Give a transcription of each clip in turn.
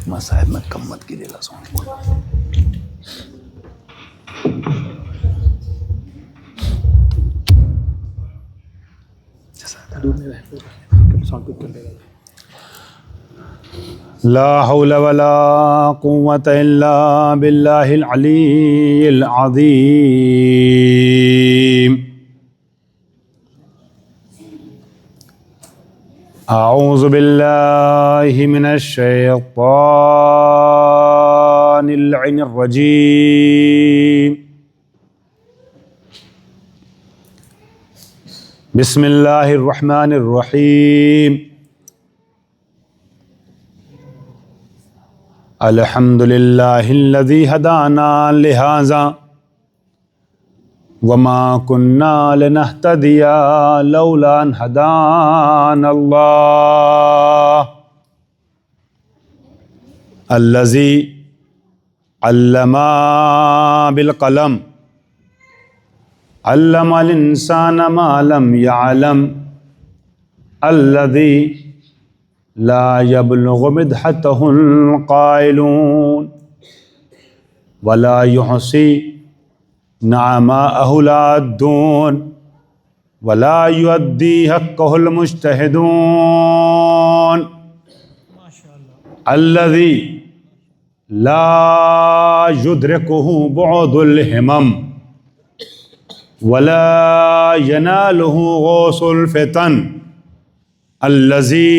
मसाहब में कम मत कीजिएगा सोने ला हौला वला कुव्वता इल्ला बिल्लाहिल अलीय्यिल अज़ीम। अऊज़ु बिल्लाहि मिनश शैतानिर रजीम। बिस्मिल्लाहिर रहमानिर रहीम। अल्हम्दुलिल्लाहिल्लज़ी हदाना लिहाज़ा वमा कुन्ना लिनहतदिया लौला अन हदानल्लाह। अल्लज़ी अल्लमा बिल क़लम अल्लमल इंसाना मा लम यअलम। अल्लज़ी ला यबलुगु मिदहतहुल क़ाइलून वला युहसी निअमाअहु ला यअद्दून वला युअद्दी हक़्क़हुल मुज्तहिदून। अल्लज़ी ला युद्रिकुहु बुअदुल हिमम वला यनालुहु गौसुल फितन। अल्लज़ी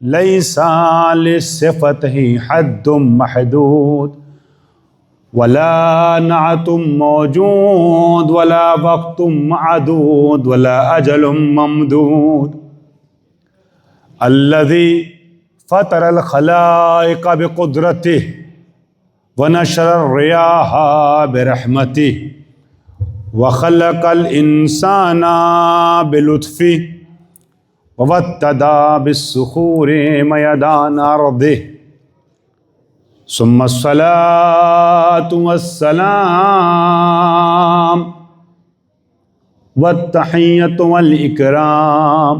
लैसा लिसिफ़तिही हद्दुम महदूद वला नअतुम मौजूद वला वक़्तुम मअदूद वला अजलुम ममदूद। अल्लज़ी फ़तरल ख़लाइक़ बिक़ुद्रतिही व नशरर रियाहा बिरहमतिही व ख़लक़ल इंसाना बिलुत्फ़िही ववत्तदा बिस्सुख़ूरि मयदान अर्दिही। सुम्मस्सलातु वस्सलाम वत्तहिय्यतु वल इकराम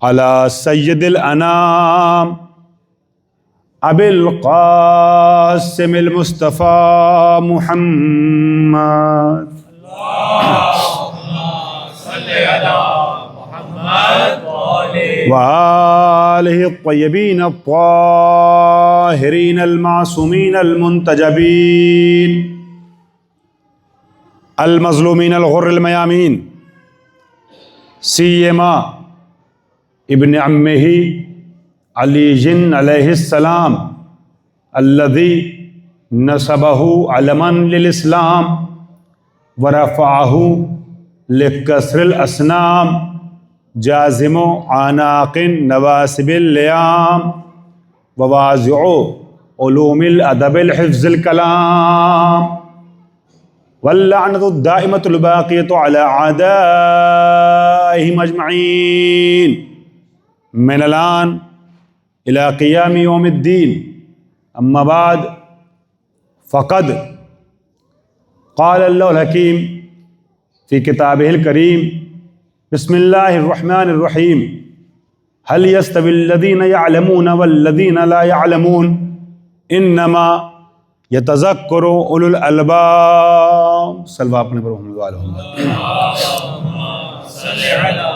अला सय्यिदिल अनाम अबिल क़ासिमिल मुस्तफ़ा मुहम्मद। व आलिहि अत्तय्यबीन अत्ताहिरीन अल-मासूमीन अल-मुंतजबीन अल-मज़लूमीन अल-गुर्रिल मयामीन सीयमा इब्न अम्मिही अलीय्यिन अलैहिस्सलाम अल्लज़ी नसबहु अलमन लिल इस्लाम व रफ़अहु लिकस्रिल असनाम जाज़िमो आनाक़िन नवासिबिल लियाम ववाज़िउ उलूमिल अदबिल हिफ़्ज़िल कलाम वल्लअनतु दाइमतुल बाक़ियतु अला आदाइहिम अजमईन मिनल आन इला क़ियामि यौमिद्दीन। अम्मा बाद फ़क़द क़ाल अल्लाहुल हकीम फ़ी किताबिहिल करीम बिस्मिल्लाहिर रहमानिर रहीम। हल यस्तविल्लज़ीन यअलमून वल्लज़ीन ला यअलमून इन्नमा यतज़क्करु उलुल अलबाब। सल्लल्लाहु अपने पर मोहम्मद व आले मोहम्मद। सल्लि अला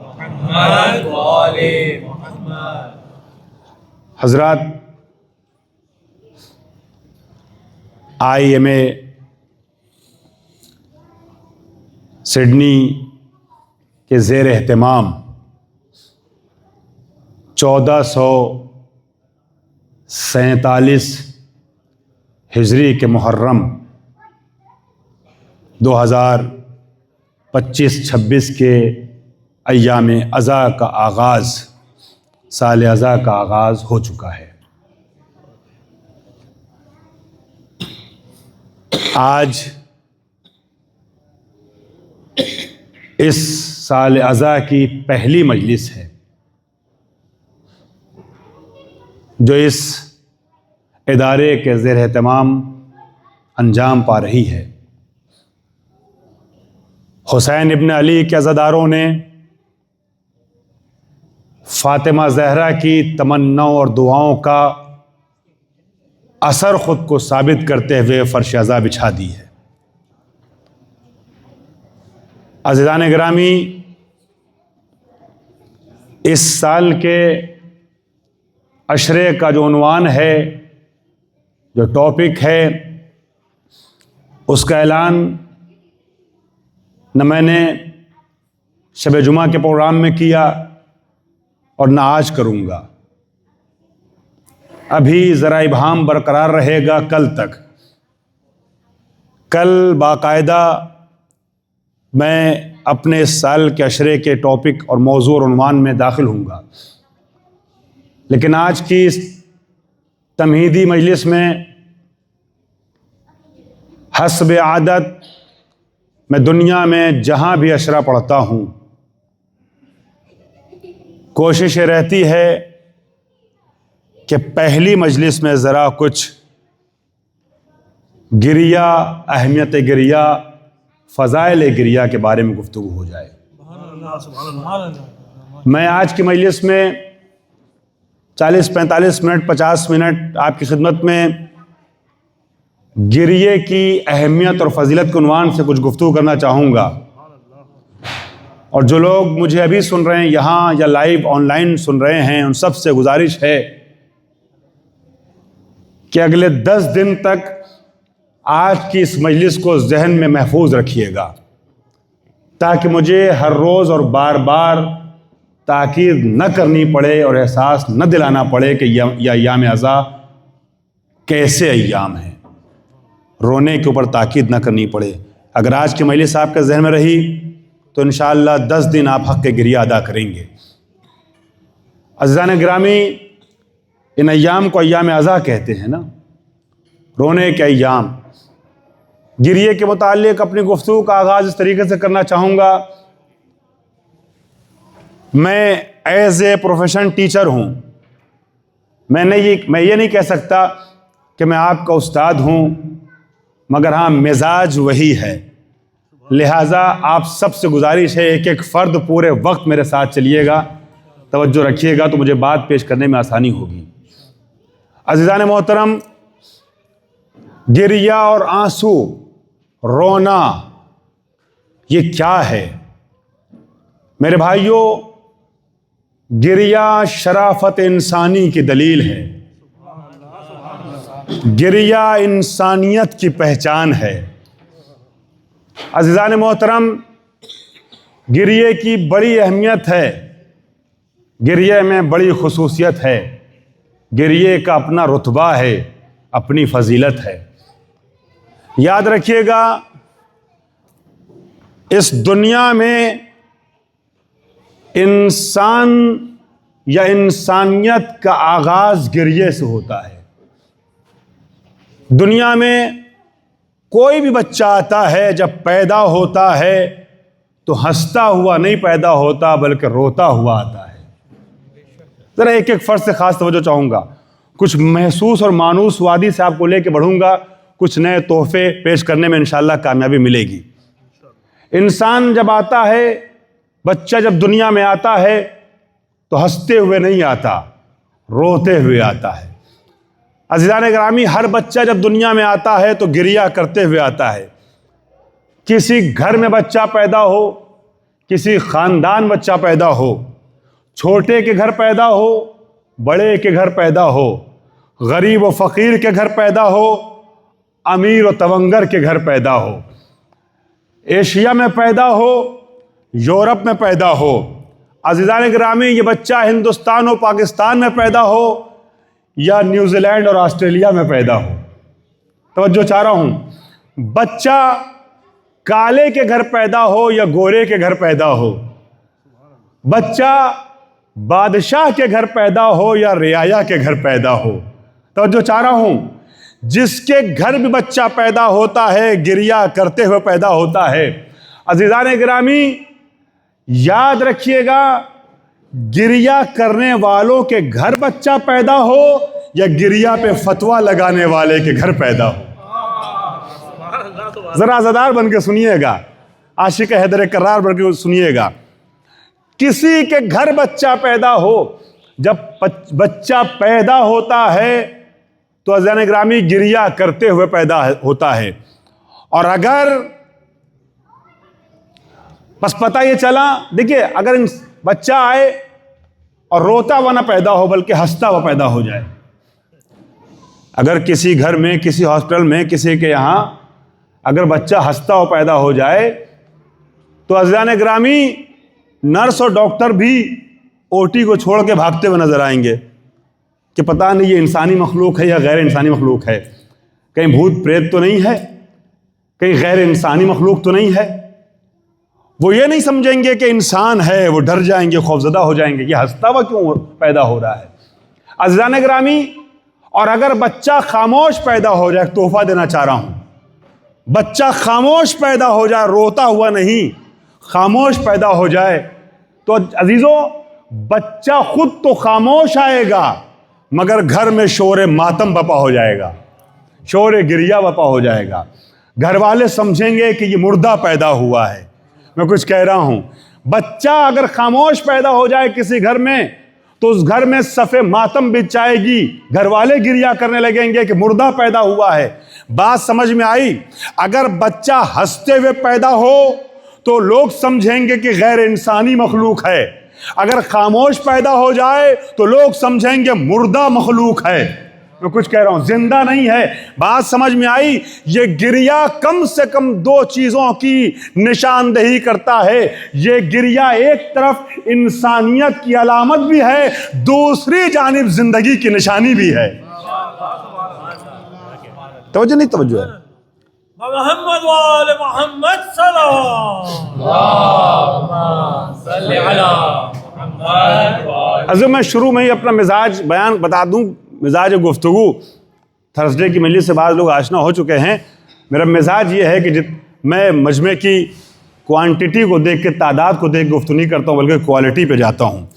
मुहम्मद व आले मुहम्मद। हज़रात, IMA सिडनी के ज़ेर एहतमाम 1447 हिजरी के मुहर्रम 2025-26 के अय्याम अज़ा का आगाज़, साल अज़ा का आगाज़ हो चुका है। आज इस साल अज़ा की पहली मजलिस है जो इस इदारे के ज़ेर एहतमाम अंजाम पा रही है। हुसैन इब्न अली के अज़ादारों ने फातिमा ज़हरा की तमन्नाओं और दुआओं का असर ख़ुद को साबित करते हुए फ़र्श अज़ा बिछा दी है। अज़ीज़ान गिरामी, इस साल के अशरे का जो उन्वान है, जो टॉपिक है, उसका ऐलान न मैंने शब जुमा के प्रोग्राम में किया और न आज करूँगा। अभी ज़रा इबहाम बरकरार रहेगा कल तक। कल बाकायदा मैं अपने इस साल के अशरे के टॉपिक और मौजू और उन्वान में दाखिल हूँगा, लेकिन आज की इस तमहीदी मजलिस में हस्ब आदत मैं दुनिया में जहाँ भी अशरा पढ़ता हूँ, कोशिश रहती है कि पहली मजलिस में ज़रा कुछ गिरिया, अहमियत गिरिया, फ़ज़ाइल गिरिया के बारे में गुफ्तगू हो जाए। मैं आज की मजलिस में 40-45 मिनट, 50 मिनट आपकी खिदमत में गिरिये की अहमियत और फजीलत के उन्वान से कुछ गुफ्तगू करना चाहूँगा। और जो लोग मुझे अभी सुन रहे हैं यहाँ या लाइव ऑनलाइन सुन रहे हैं, उन सब से गुजारिश है कि अगले 10 दिन तक आज की इस मजलिस को जहन में महफूज रखिएगा, ताकि मुझे हर रोज़ और बार बार ताकीद न करनी पड़े और एहसास न दिलाना पड़े कि यह अय्याम अज़ा कैसे अय्याम हैं, रोने के ऊपर ताकीद न करनी पड़े। अगर आज की मजलिस आपके जहन में रही तो इंशाअल्लाह 10 दिन आप हक़ के गिरिया अदा करेंगे। अज़ीज़ान गिरामी, इन अय्याम को अय्याम अज़ा कहते हैं ना, रोने के अय्याम। गिरिये के मुताल्लिक़ अपनी गुफ्तगू का आगाज़ इस तरीके से करना चाहूँगा। मैं एज़ ए प्रोफेशन टीचर हूँ। मैं ये नहीं कह सकता कि मैं आपका उस्ताद हूँ, मगर हाँ, मिजाज वही है। लिहाजा आप सबसे गुजारिश है, एक एक फ़र्द पूरे वक्त मेरे साथ चलिएगा, तवज्जो रखिएगा, तो मुझे बात पेश करने में आसानी होगी। अज़ीज़ान मोहतरम, गिरिया और आंसू, रोना, ये क्या है? मेरे भाइयों, गिरिया शराफत इंसानी की दलील है। गिरिया इंसानियत की पहचान है। अज़ीज़ान मोहतरम, गिरिये की बड़ी अहमियत है, गिरिये में बड़ी खुसूसियत है, गिरिये का अपना रुतबा है, अपनी फजीलत है। याद रखिएगा, इस दुनिया में इंसान या इंसानियत का आगाज़ गिरिये से होता है। दुनिया में कोई भी बच्चा आता है, जब पैदा होता है तो हंसता हुआ नहीं पैदा होता, बल्कि रोता हुआ आता है। ज़रा एक एक फ़र्ज से ख़ास तवज्जो चाहूँगा। कुछ महसूस और मानूस वादी से आपको लेके बढ़ूँगा, कुछ नए तोहफ़े पेश करने में इंशाअल्लाह कामयाबी मिलेगी। इंसान जब आता है, बच्चा जब दुनिया में आता है तो हंसते हुए नहीं आता, रोते हुए आता है। अज़ीज़ान गिरामी, हर बच्चा जब दुनिया में आता है तो गिरिया करते हुए आता है। किसी घर में बच्चा पैदा हो, किसी ख़ानदान बच्चा पैदा हो, छोटे के घर पैदा हो, बड़े के घर पैदा हो, गरीब व फ़कीर के घर पैदा हो, अमीर व तवंगर के घर पैदा हो, एशिया में पैदा हो, यूरोप में पैदा हो। अज़ीज़ान गिरामी, ये बच्चा हिंदुस्तान और पाकिस्तान में पैदा हो या न्यूजीलैंड और ऑस्ट्रेलिया में पैदा हो, तवज्जो चाह रहा हूँ, बच्चा काले के घर पैदा हो या गोरे के घर पैदा हो, बच्चा बादशाह के घर पैदा हो या रियाया के घर पैदा हो, तवज्जो चाह रहा हूँ, जिसके घर भी बच्चा पैदा होता है गिरिया करते हुए पैदा होता है। अज़ीज़ान गिरामी, याद रखिएगा, गिरिया करने वालों के घर बच्चा पैदा हो या गिरिया पे फतवा लगाने वाले के घर पैदा हो। जरा अज़ादार बन के सुनिएगा, आशिक हैदर करार बन के सुनिएगा। किसी के घर बच्चा पैदा हो, जब बच्चा पैदा होता है तो अज़ान ग्रामी गिरिया करते हुए पैदा होता है। और अगर बस पता ये चला, देखिए अगर बच्चा आए और रोता हुआ ना पैदा हो बल्कि हंसता हुआ पैदा हो जाए, अगर किसी घर में, किसी हॉस्पिटल में, किसी के यहां अगर बच्चा हंसता हुआ पैदा हो जाए तो अज़ान ग्रामी नर्स और डॉक्टर भी ओटी को छोड़ के भागते हुए नजर आएंगे कि पता नहीं ये इंसानी मखलूक है या गैर इंसानी मखलूक है, कहीं भूत प्रेत तो नहीं है, कहीं गैर इंसानी मखलूक तो नहीं है। वो ये नहीं समझेंगे कि इंसान है, वो डर जाएंगे, खौफजदा हो जाएंगे, ये हंसता हुआ क्यों पैदा हो रहा है। अज़ान ग्रामी, और अगर बच्चा खामोश पैदा हो जाए, तोहफा देना चाह रहा हूं, बच्चा खामोश पैदा हो जाए, रोता हुआ नहीं, खामोश पैदा हो जाए, तो अजीजों बच्चा खुद तो खामोश आएगा मगर घर में शोर मातम बपा हो जाएगा, शोर गिरिया बपा हो जाएगा। घर वाले समझेंगे कि ये मुर्दा पैदा हुआ है। मैं कुछ कह रहा हूं, बच्चा अगर खामोश पैदा हो जाए किसी घर में तो उस घर में सफ़े मातम बिछ जाएगी, घर वाले गिरिया करने लगेंगे कि मुर्दा पैदा हुआ है। बात समझ में आई? अगर बच्चा हंसते हुए पैदा हो तो लोग समझेंगे कि गैर इंसानी मखलूक है, अगर खामोश पैदा हो जाए तो लोग समझेंगे मुर्दा मखलूक है। मैं कुछ कह रहा हूं, जिंदा नहीं है। बात समझ में आई? ये गिरिया कम से कम दो चीजों की निशानदेही करता है। ये गिरिया एक तरफ इंसानियत की अलामत भी है, दूसरी जानिब जिंदगी की निशानी भी है। तवज्जो नहीं तवज्जो है? मोहम्मद वाले मोहम्मद अज़ मैं शुरू में ही अपना मिजाज बयान बता दूं, मिजाज गुफ्तगू थर्सडे की मजलिस से बाद लोग आशना हो चुके हैं। मेरा मिजाज ये है कि मैं मजमे की क्वांटिटी को देख के, तादाद को देख गुफ्तगू नहीं करता हूँ बल्कि क्वालिटी पे जाता हूँ।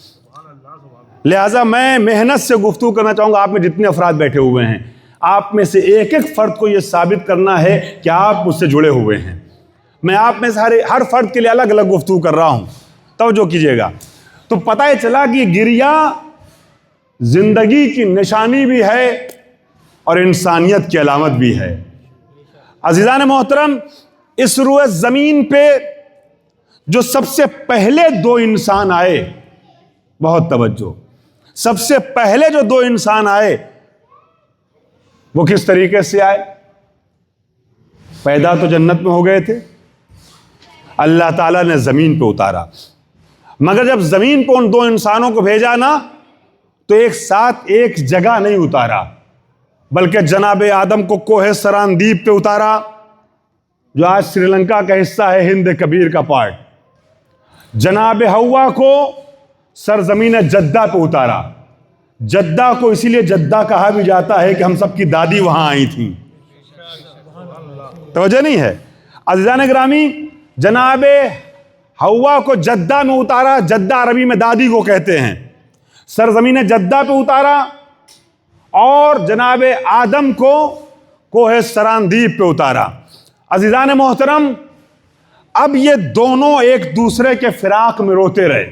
लिहाजा मैं मेहनत से गुफ्तगू करना चाहूँगा। आप में जितने अफराद बैठे हुए हैं, आप में से एक एक फ़र्द को यह साबित करना है कि आप मुझसे जुड़े हुए हैं। मैं आप में से हर फर्द के लिए अलग अलग गुफ्तगू कर रहा हूँ, तवज्जो कीजिएगा। तो पता ही चला कि गिरिया जिंदगी की निशानी भी है और इंसानियत की अलामत भी है। अज़ीज़ान मोहतरम, इस रूए ज़मीन पे जो सबसे पहले दो इंसान आए, बहुत तवज्जो, सबसे पहले जो दो इंसान आए वो किस तरीके से आए? पैदा तो जन्नत में हो गए थे, अल्लाह ताला ने ज़मीन पे उतारा, मगर जब ज़मीन पे उन दो इंसानों को भेजा ना तो एक साथ एक जगह नहीं उतारा, बल्कि जनाब आदम को कोहे सरानदीप पे उतारा, जो आज श्रीलंका का हिस्सा है, हिंद कबीर का पार्ट। जनाब हव्वा को सरजमीन जद्दा पे उतारा। जद्दा को इसीलिए जद्दा कहा भी जाता है कि हम सब की दादी वहां आई थी। तो वजह नहीं है? अज़ीज़ान ग्रामी, जनाब हव्वा को जद्दा में उतारा। जद्दा अरबी में दादी को कहते हैं। सरजमीन जद्दा पे उतारा और जनाब आदम को कोहे सरानदीप पे उतारा। अज़ीज़ान मोहतरम, अब ये दोनों एक दूसरे के फिराक में रोते रहे।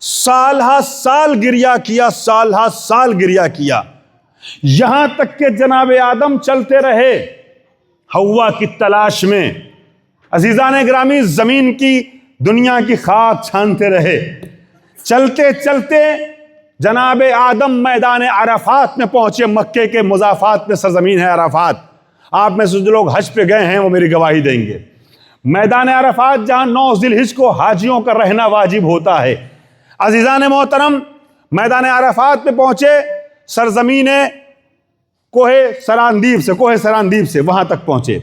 साल हा साल गिरिया किया, साल हा साल गिरिया किया, यहां तक के जनाब आदम चलते रहे हव्वा की तलाश में। अज़ीज़ान ग्रामी, जमीन की, दुनिया की खाक छानते रहे। चलते चलते जनाब आदम मैदान अराफात में पहुंचे। मक्के के मुज़ाफात में सरजमीन है अराफात। आप में से जो लोग हज पे गए हैं वो मेरी गवाही देंगे। मैदान अराफात जहां 9 ज़िलहिज को हाजियों का रहना वाजिब होता है। अज़ीज़ान मोहतरम, मैदान अराफात पे पहुंचे, सरजमीन कोहे सरानदीप से वहां तक पहुंचे।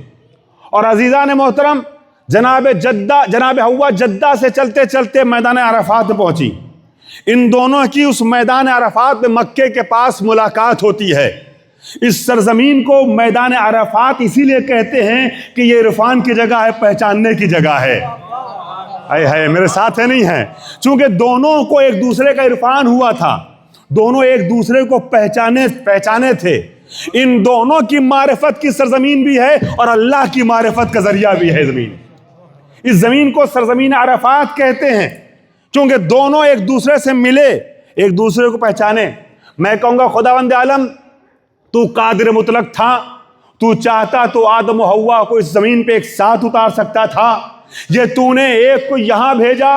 और अज़ीज़ान मोहतरम, जनाब हव्वा जद्दा से चलते चलते मैदान अराफात में पहुंची। इन दोनों की उस मैदान अराफात में मक्के के पास मुलाकात होती है। इस सरजमीन को मैदान अराफात इसीलिए कहते हैं कि ये इरफान की जगह है, पहचानने की जगह है। है मेरे साथ है नहीं है? चूंकि दोनों को एक दूसरे का इरफान हुआ था, दोनों एक दूसरे को पहचाने थे। इन दोनों की मारिफत की सरजमीन भी है और अल्लाह की मारिफत का जरिया भी है जमीन। इस जमीन को सरजमीन अराफात कहते हैं चूंकि दोनों एक दूसरे से मिले, एक दूसरे को पहचाने। मैं कहूंगा खुदावंद आलम तू कादिर मुतलक था, तू चाहता तो आदम और हव्वा को इस जमीन पे एक साथ उतार सकता था। ये तूने एक को यहां भेजा,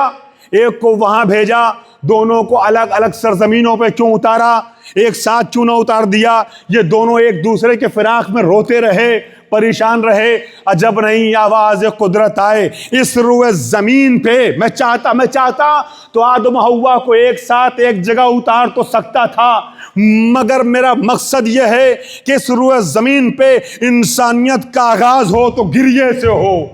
एक को वहां भेजा, दोनों को अलग अलग सरजमीनों पे क्यों उतारा, एक साथ क्यों ना उतार दिया? ये दोनों एक दूसरे के फिराक में रोते रहे, परेशान रहे। अजब नहीं आवाज कुदरत आए इस रुए जमीन पे। मैं चाहता तो आदम हव्वा को एक साथ एक जगह उतार तो सकता था, मगर मेरा मकसद यह है कि इस रुए जमीन पे इंसानियत का आगाज हो तो गिरिये से हो।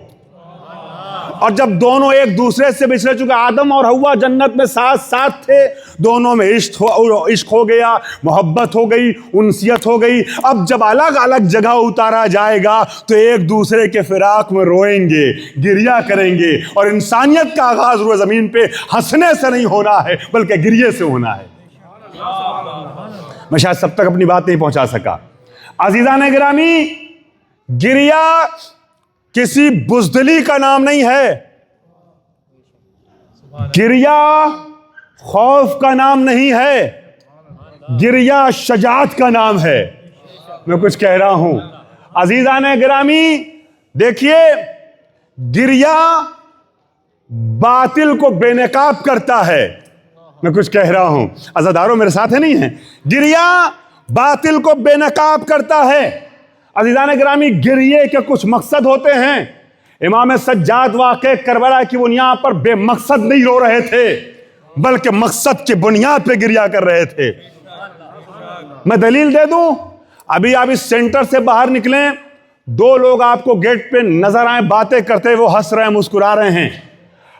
और जब दोनों एक दूसरे से बिछड़ चुके, आदम और हव्वा जन्नत में साथ साथ थे, दोनों में इश्क हो गया, मोहब्बत हो गई, उनसियत हो गई। अब जब अलग अलग जगह उतारा जाएगा तो एक दूसरे के फिराक में रोएंगे, गिरिया करेंगे। और इंसानियत का आगाज रुए जमीन पे हंसने से नहीं होना है बल्कि गिरिये से होना है। मैं शायद सब तक अपनी बात नहीं पहुंचा सका। अजीजान गिरामी, गिरिया किसी बुज़दिली का नाम नहीं है, गिरिया खौफ का नाम नहीं है, गिरिया शजात का नाम है। मैं कुछ कह रहा हूं अजीजान गिरामी, देखिए गिरिया बातिल को बेनकाब करता है। मैं कुछ कह रहा हूं, अज़ादारों मेरे साथ है नहीं है? गिरिया बातिल को बेनकाब करता है। अज़ीज़ान गिरामी, गिरिये के कुछ मकसद होते हैं। इमाम सज्जाद वाक़े करबला की बुनियाद पर बेमकसद नहीं रो रहे थे, बल्कि मकसद की बुनियाद पे गिरिया कर रहे थे। मैं दलील दे दूं, अभी आप इस सेंटर से बाहर निकलें, दो लोग आपको गेट पे नजर आए, बातें करते, वो हंस रहे हैं, मुस्कुरा रहे हैं।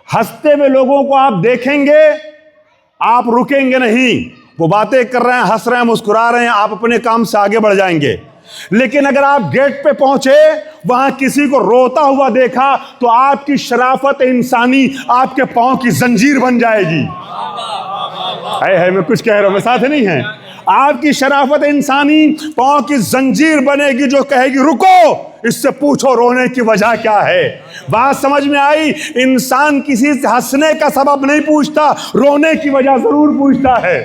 हंसते हुए लोगों को आप देखेंगे, आप रुकेंगे नहीं। वो बातें कर रहे हैं, हंस रहे हैं, मुस्कुरा रहे हैं, आप अपने काम से आगे बढ़ जाएंगे। लेकिन अगर आप गेट पे पहुंचे, वहां किसी को रोता हुआ देखा, तो आपकी शराफत इंसानी आपके पांव की जंजीर बन जाएगी। है मैं कुछ कह रहा हूं, मैं साथ नहीं है? आपकी शराफत इंसानी पांव की जंजीर बनेगी जो कहेगी रुको, इससे पूछो रोने की वजह क्या है। बात समझ में आई? इंसान किसी से हंसने का सबब नहीं पूछता, रोने की वजह जरूर पूछता है।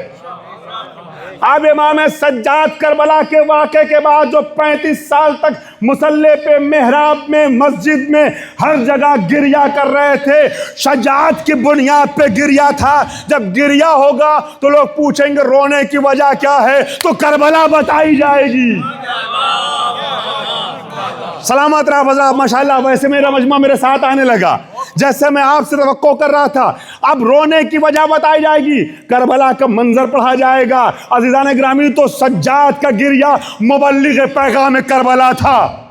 अब इमाम सज्जाद करबला के वाक़े के बाद जो 35 साल तक मुसल्ले पे, मेहराब में, मस्जिद में, हर जगह गिरिया कर रहे थे, शजात की बुनियाद पे गिरिया था। जब गिरिया होगा तो लोग पूछेंगे रोने की वजह क्या है, तो करबला बताई जाएगी। सलामत रहा फजला, माशाल्लाह। वैसे मेरा मजमा मेरे साथ आने लगा, जैसे मैं आपसे तवक्को कर रहा था। अब रोने की वजह बताई जाएगी, करबला का मंजर पढ़ा जाएगा। अज़ीज़ान गिरामी, तो सज्जाद का गिरिया मुबल्लिग़ पैगाम करबला था।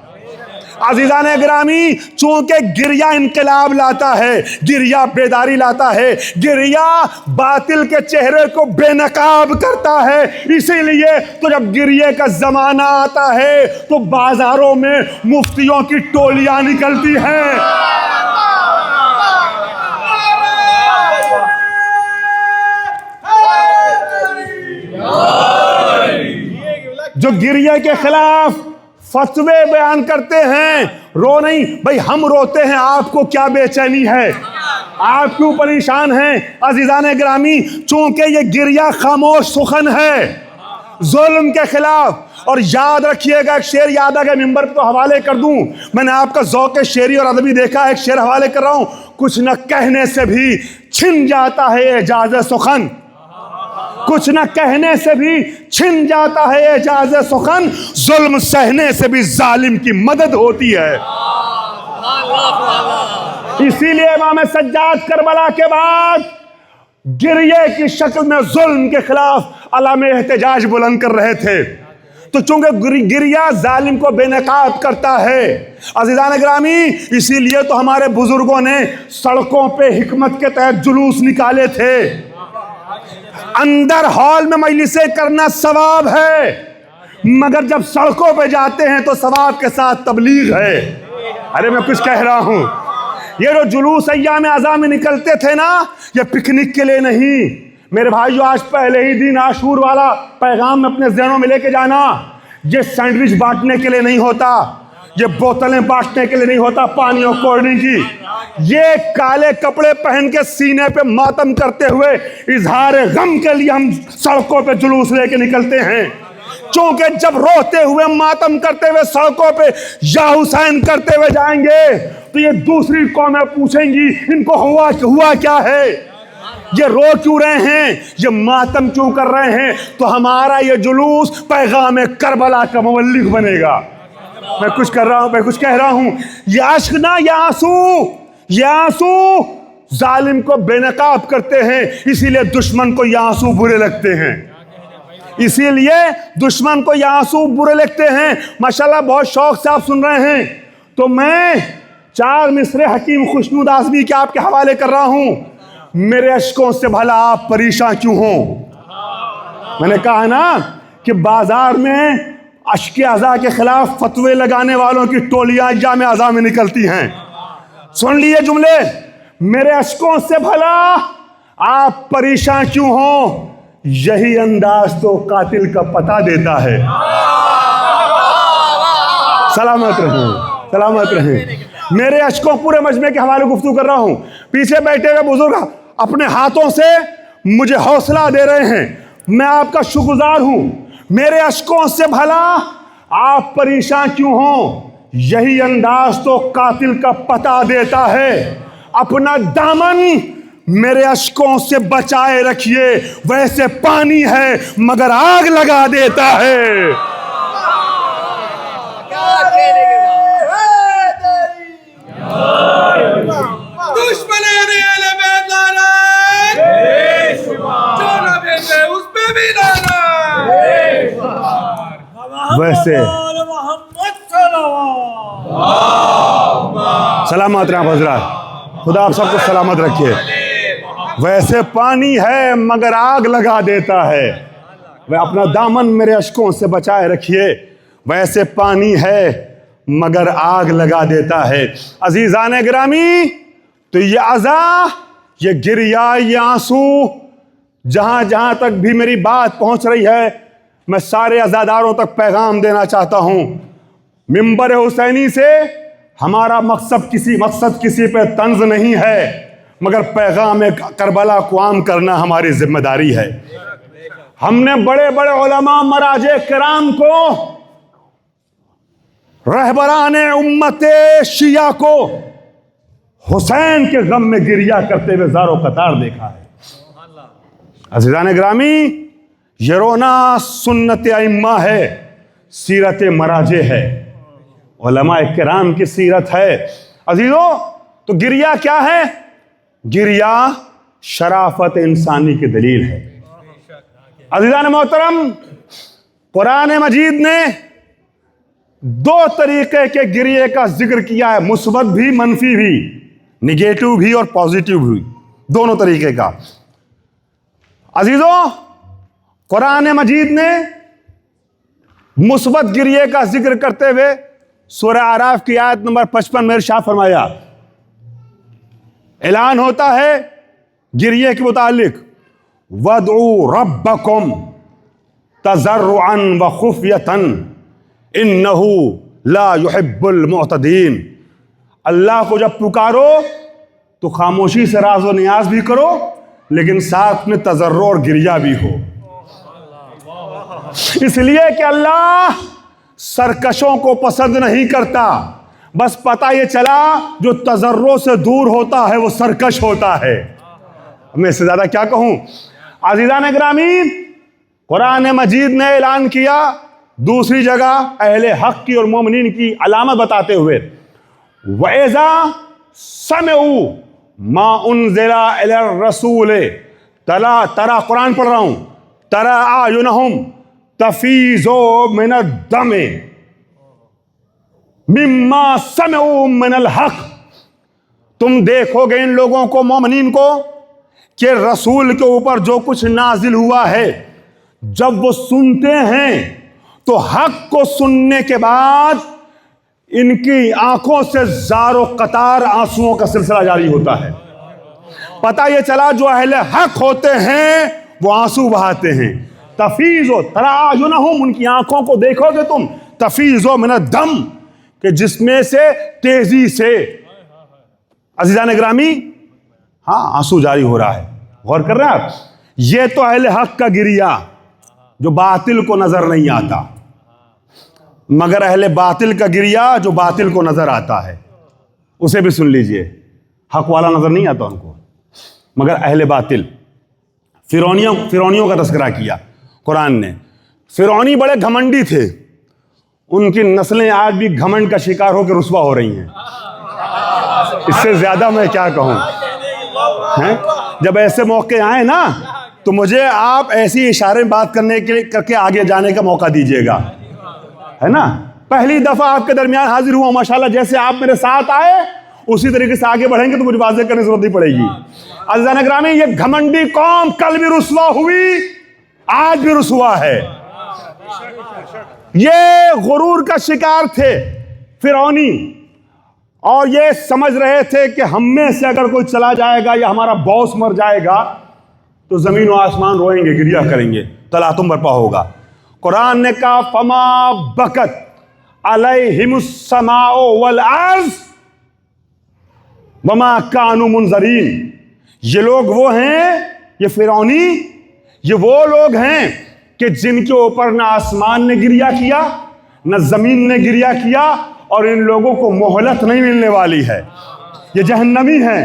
अज़ीज़ान गिरामी, चूंकि गिरिया इनकलाब लाता है, गिरिया बेदारी लाता है, गिरिया बातिल के चेहरे को बेनकाब करता है। इसीलिए तो जब गिरिये का जमाना आता है तो बाजारों में मुफ्तियों की टोलियां निकलती हैं। जो गिरिये के खिलाफ फतवे बयान करते हैं, रो नहीं भाई, हम रोते हैं, आपको क्या बेचैनी है, आप क्यों परेशान हैं? अज़ीज़ान गिरामी, चूंकि ये गिरिया खामोश सुखन है जुल्म के खिलाफ। और याद रखिएगा, एक शेर याद आ गया, मिंबर पे तो हवाले कर दूं, मैंने आपका ज़ौक़ शेरी और अदबी देखा, एक शेर हवाले कर रहा हूं। कुछ न कहने से भी छिन जाता है एजाज़ सुखन, कुछ न कहने से भी छिन जाता है एजाज़ सुखन, जुल्म सहने से भी जालिम की मदद होती है। इसीलिए इमाम सज्जाद करबला के बाद गिरिये की शक्ल में जुल्म के खिलाफ अलामे एहतजाज बुलंद कर रहे थे। तो चूंकि गिरिया जालिम को बेनकाब करता है अज़ीज़ान गिरामी, इसीलिए तो हमारे बुजुर्गों ने सड़कों पे हिकमत के तहत जुलूस निकाले थे। अंदर हॉल में मजलिसें करना सवाब है, मगर जब सड़कों पे जाते हैं तो सवाब के साथ तबलीग है। अरे मैं कुछ कह रहा हूं, ये जो जुलूस अय्याम अज़ा में निकलते थे ना, ये पिकनिक के लिए नहीं मेरे भाइयों। आज पहले ही दिन आशूर वाला पैगाम अपने ज़हनों में लेके जाना, ये सैंडविच बांटने के लिए नहीं होता, ये बोतलें बांटने के लिए नहीं होता, पानी और कोल्ड ड्रिंक की। ये काले कपड़े पहन के सीने पे मातम करते हुए इजहार गम के लिए हम सड़कों पे जुलूस लेके निकलते हैं, क्योंकि जब रोते हुए मातम करते हुए सड़कों पे या हुसैन करते हुए जाएंगे तो ये दूसरी कौमें पूछेंगी इनको हुआ क्या है, ये रो क्यों रहे हैं, ये मातम क्यों कर रहे हैं। तो हमारा ये जुलूस पैगाम करबला का मुबल्लिग बनेगा। मैं कुछ कह रहा हूं, ये अश्क ना, ये आंसू जालिम को बेनकाब करते हैं, इसीलिए दुश्मन को ये आंसू बुरे लगते हैं, माशाल्लाह बहुत शौक से आप सुन रहे हैं। तो मैं 4 मिसरे हकीम खुशनूद आज़मी के आपके हवाले कर रहा हूं। मेरे अश्कों से भला आप परेशान क्यों हो। मैंने कहा ना कि बाजार में अश्क अज़ा के खिलाफ फतवे लगाने वालों की टोलियां जामे अज़ा में निकलती हैं। सुन लिए जुमले, मेरे अश्कों से भला आप परेशान क्यों हो, यही अंदाज तो कातिल का पता देता है। सलामत रहें। मेरे अश्कों पूरे मजमे के हवाले गुफ्तगू कर रहा हूं। पीछे बैठे हुए बुजुर्ग अपने हाथों से मुझे हौसला दे रहे हैं, मैं आपका शुक्रगुजार हूं। मेरे अश्कों से भला आप परेशान क्यों हो, यही अंदाज तो कातिल का पता देता है। अपना दामन मेरे अश्कों से बचाए रखिए, वैसे पानी है मगर आग लगा देता है। वैसे सलामत रहे हजरात, खुदा आप सबको सलामत रखिए। वैसे पानी है मगर आग लगा देता है, वह अपना दामन मेरे अश्कों से बचाए रखिए, वैसे पानी है मगर आग लगा देता है। अजीजान गिरामी, तो ये अज़ा, ये गिरिया, ये आंसू, जहां जहां तक भी मेरी बात पहुंच रही है, मैं सारे अज़ादारों तक पैगाम देना चाहता हूं। मिंबर हुसैनी से हमारा मकसद किसी पे तंज नहीं है, मगर पैगाम करबला को आम करना हमारी जिम्मेदारी है। हमने बड़े बड़े उलमा मराजे किराम को, रहबराने उम्मते शिया को हुसैन के गम में गिरिया करते हुए ज़ारो कतार देखा है। अज़ीज़ान गिरामी, ये रोना सुन्नत अइम्मा है, सीरत मराजे है, उलमा किराम की सीरत है। अजीजों, तो गिरिया क्या है? गिरिया शराफत इंसानी की दलील है। अजीज़ान मोहतरम, कुरान मजीद ने 2 तरीके के गिरिए का जिक्र किया है, मुस्बत भी मनफी भी, निगेटिव भी और पॉजिटिव भी, दोनों तरीके का। अजीजों, कुरान मजीद ने मुस्बत गिरिए का जिक्र करते हुए सूरह आराफ की आयत नंबर 55 में इरशाद फरमाया, ऐलान होता है गिरिए के मुतालिक, वदऊ रब्बकुम तज़र्रुअन व खुफ़यतन इन्नहु ला युहिब्बुल मुअतदीन। अल्लाह को जब पुकारो तो खामोशी से राज व नियाज भी करो, लेकिन साथ में तजर्रो और गिरिया भी हो, इसलिए कि अल्लाह सरकशों को पसंद नहीं करता। बस पता ये चला, जो तजर्रो से दूर होता है वो सरकश होता है। मैं इससे ज्यादा क्या कहूं। अज़ीज़ान गिरामी, कुरान मजीद ने ऐलान किया दूसरी जगह अहले हक की और मोमिनीन की अलामत बताते हुए, वइज़ा समिऊ मा उनज़िला इलर रसूल तरा कुरान पढ़ रहा हूं, तरा आयुनहुम तफीज़ो मिनद दमे मिम्मा समिऊ मिनल हक। तुम देखोगे इन लोगों को, मोमिनीन को, कि रसूल के ऊपर जो कुछ नाजिल हुआ है, जब वो सुनते हैं तो हक को सुनने के बाद इनकी आंखों से ज़ारो कतार आंसुओं का सिलसिला जारी होता है। पता ये चला जो अहले हक होते हैं वो आंसू बहाते हैं। तफीज़ो तरायुनहुम, उनकी आंखों को देखोगे तुम, तफीज़ो मिनद दम, कि जिसमें से तेजी से अज़ीज़ान ग्रामी, हाँ आंसू जारी हो रहा है, गौर कर रहे हैं आप। ये तो अहले हक का गिरिया जो बातिल को नजर नहीं आता, मगर अहले बातिल का गिरिया जो बातिल को नजर आता है, उसे भी सुन लीजिए। हक वाला नजर नहीं आता उनको, मगर अहले बातिल। फिरौनियों का तस्करा किया कुरान ने। फिरौनी बड़े घमंडी थे, उनकी नस्लें आज भी घमंड का शिकार होकर रुस्वा हो रही हैं। इससे ज्यादा मैं क्या कहूं हैं? जब ऐसे मौके आए ना, तो मुझे आप ऐसी इशारे में बात करके आगे जाने का मौका दीजिएगा, है ना। पहली दफा आपके दरमियान हाजिर हुआ, माशाल्लाह। जैसे आप मेरे साथ आए उसी तरीके से आगे बढ़ेंगे तो मुझे वाज़ेह करने की जरूरत नहीं पड़ेगी। अज़ीज़ान ग्रामी, ये घमंडी कौम कल भी रुस्वा हुई, आज भी रुस्वा है। ये गुरूर का शिकार थे फिरौनी, और ये समझ रहे थे कि हम में से अगर कोई चला जाएगा या हमारा बॉस मर जाएगा तो जमीन और आसमान रोएंगे, गिरिया करेंगे, तलातुम बर्पा होगा। कुरान ने कहा फमा बकत अलैहिमुस समाओ वल अर्ज़ वमा कानू मुनज़रीन। ये लोग वो हैं, ये फिरौनी, ये वो लोग हैं कि जिनके ऊपर ना आसमान ने गिरिया किया, ना जमीन ने गिरिया किया, और इन लोगों को मोहलत नहीं मिलने वाली है। ये जहन्नमी हैं।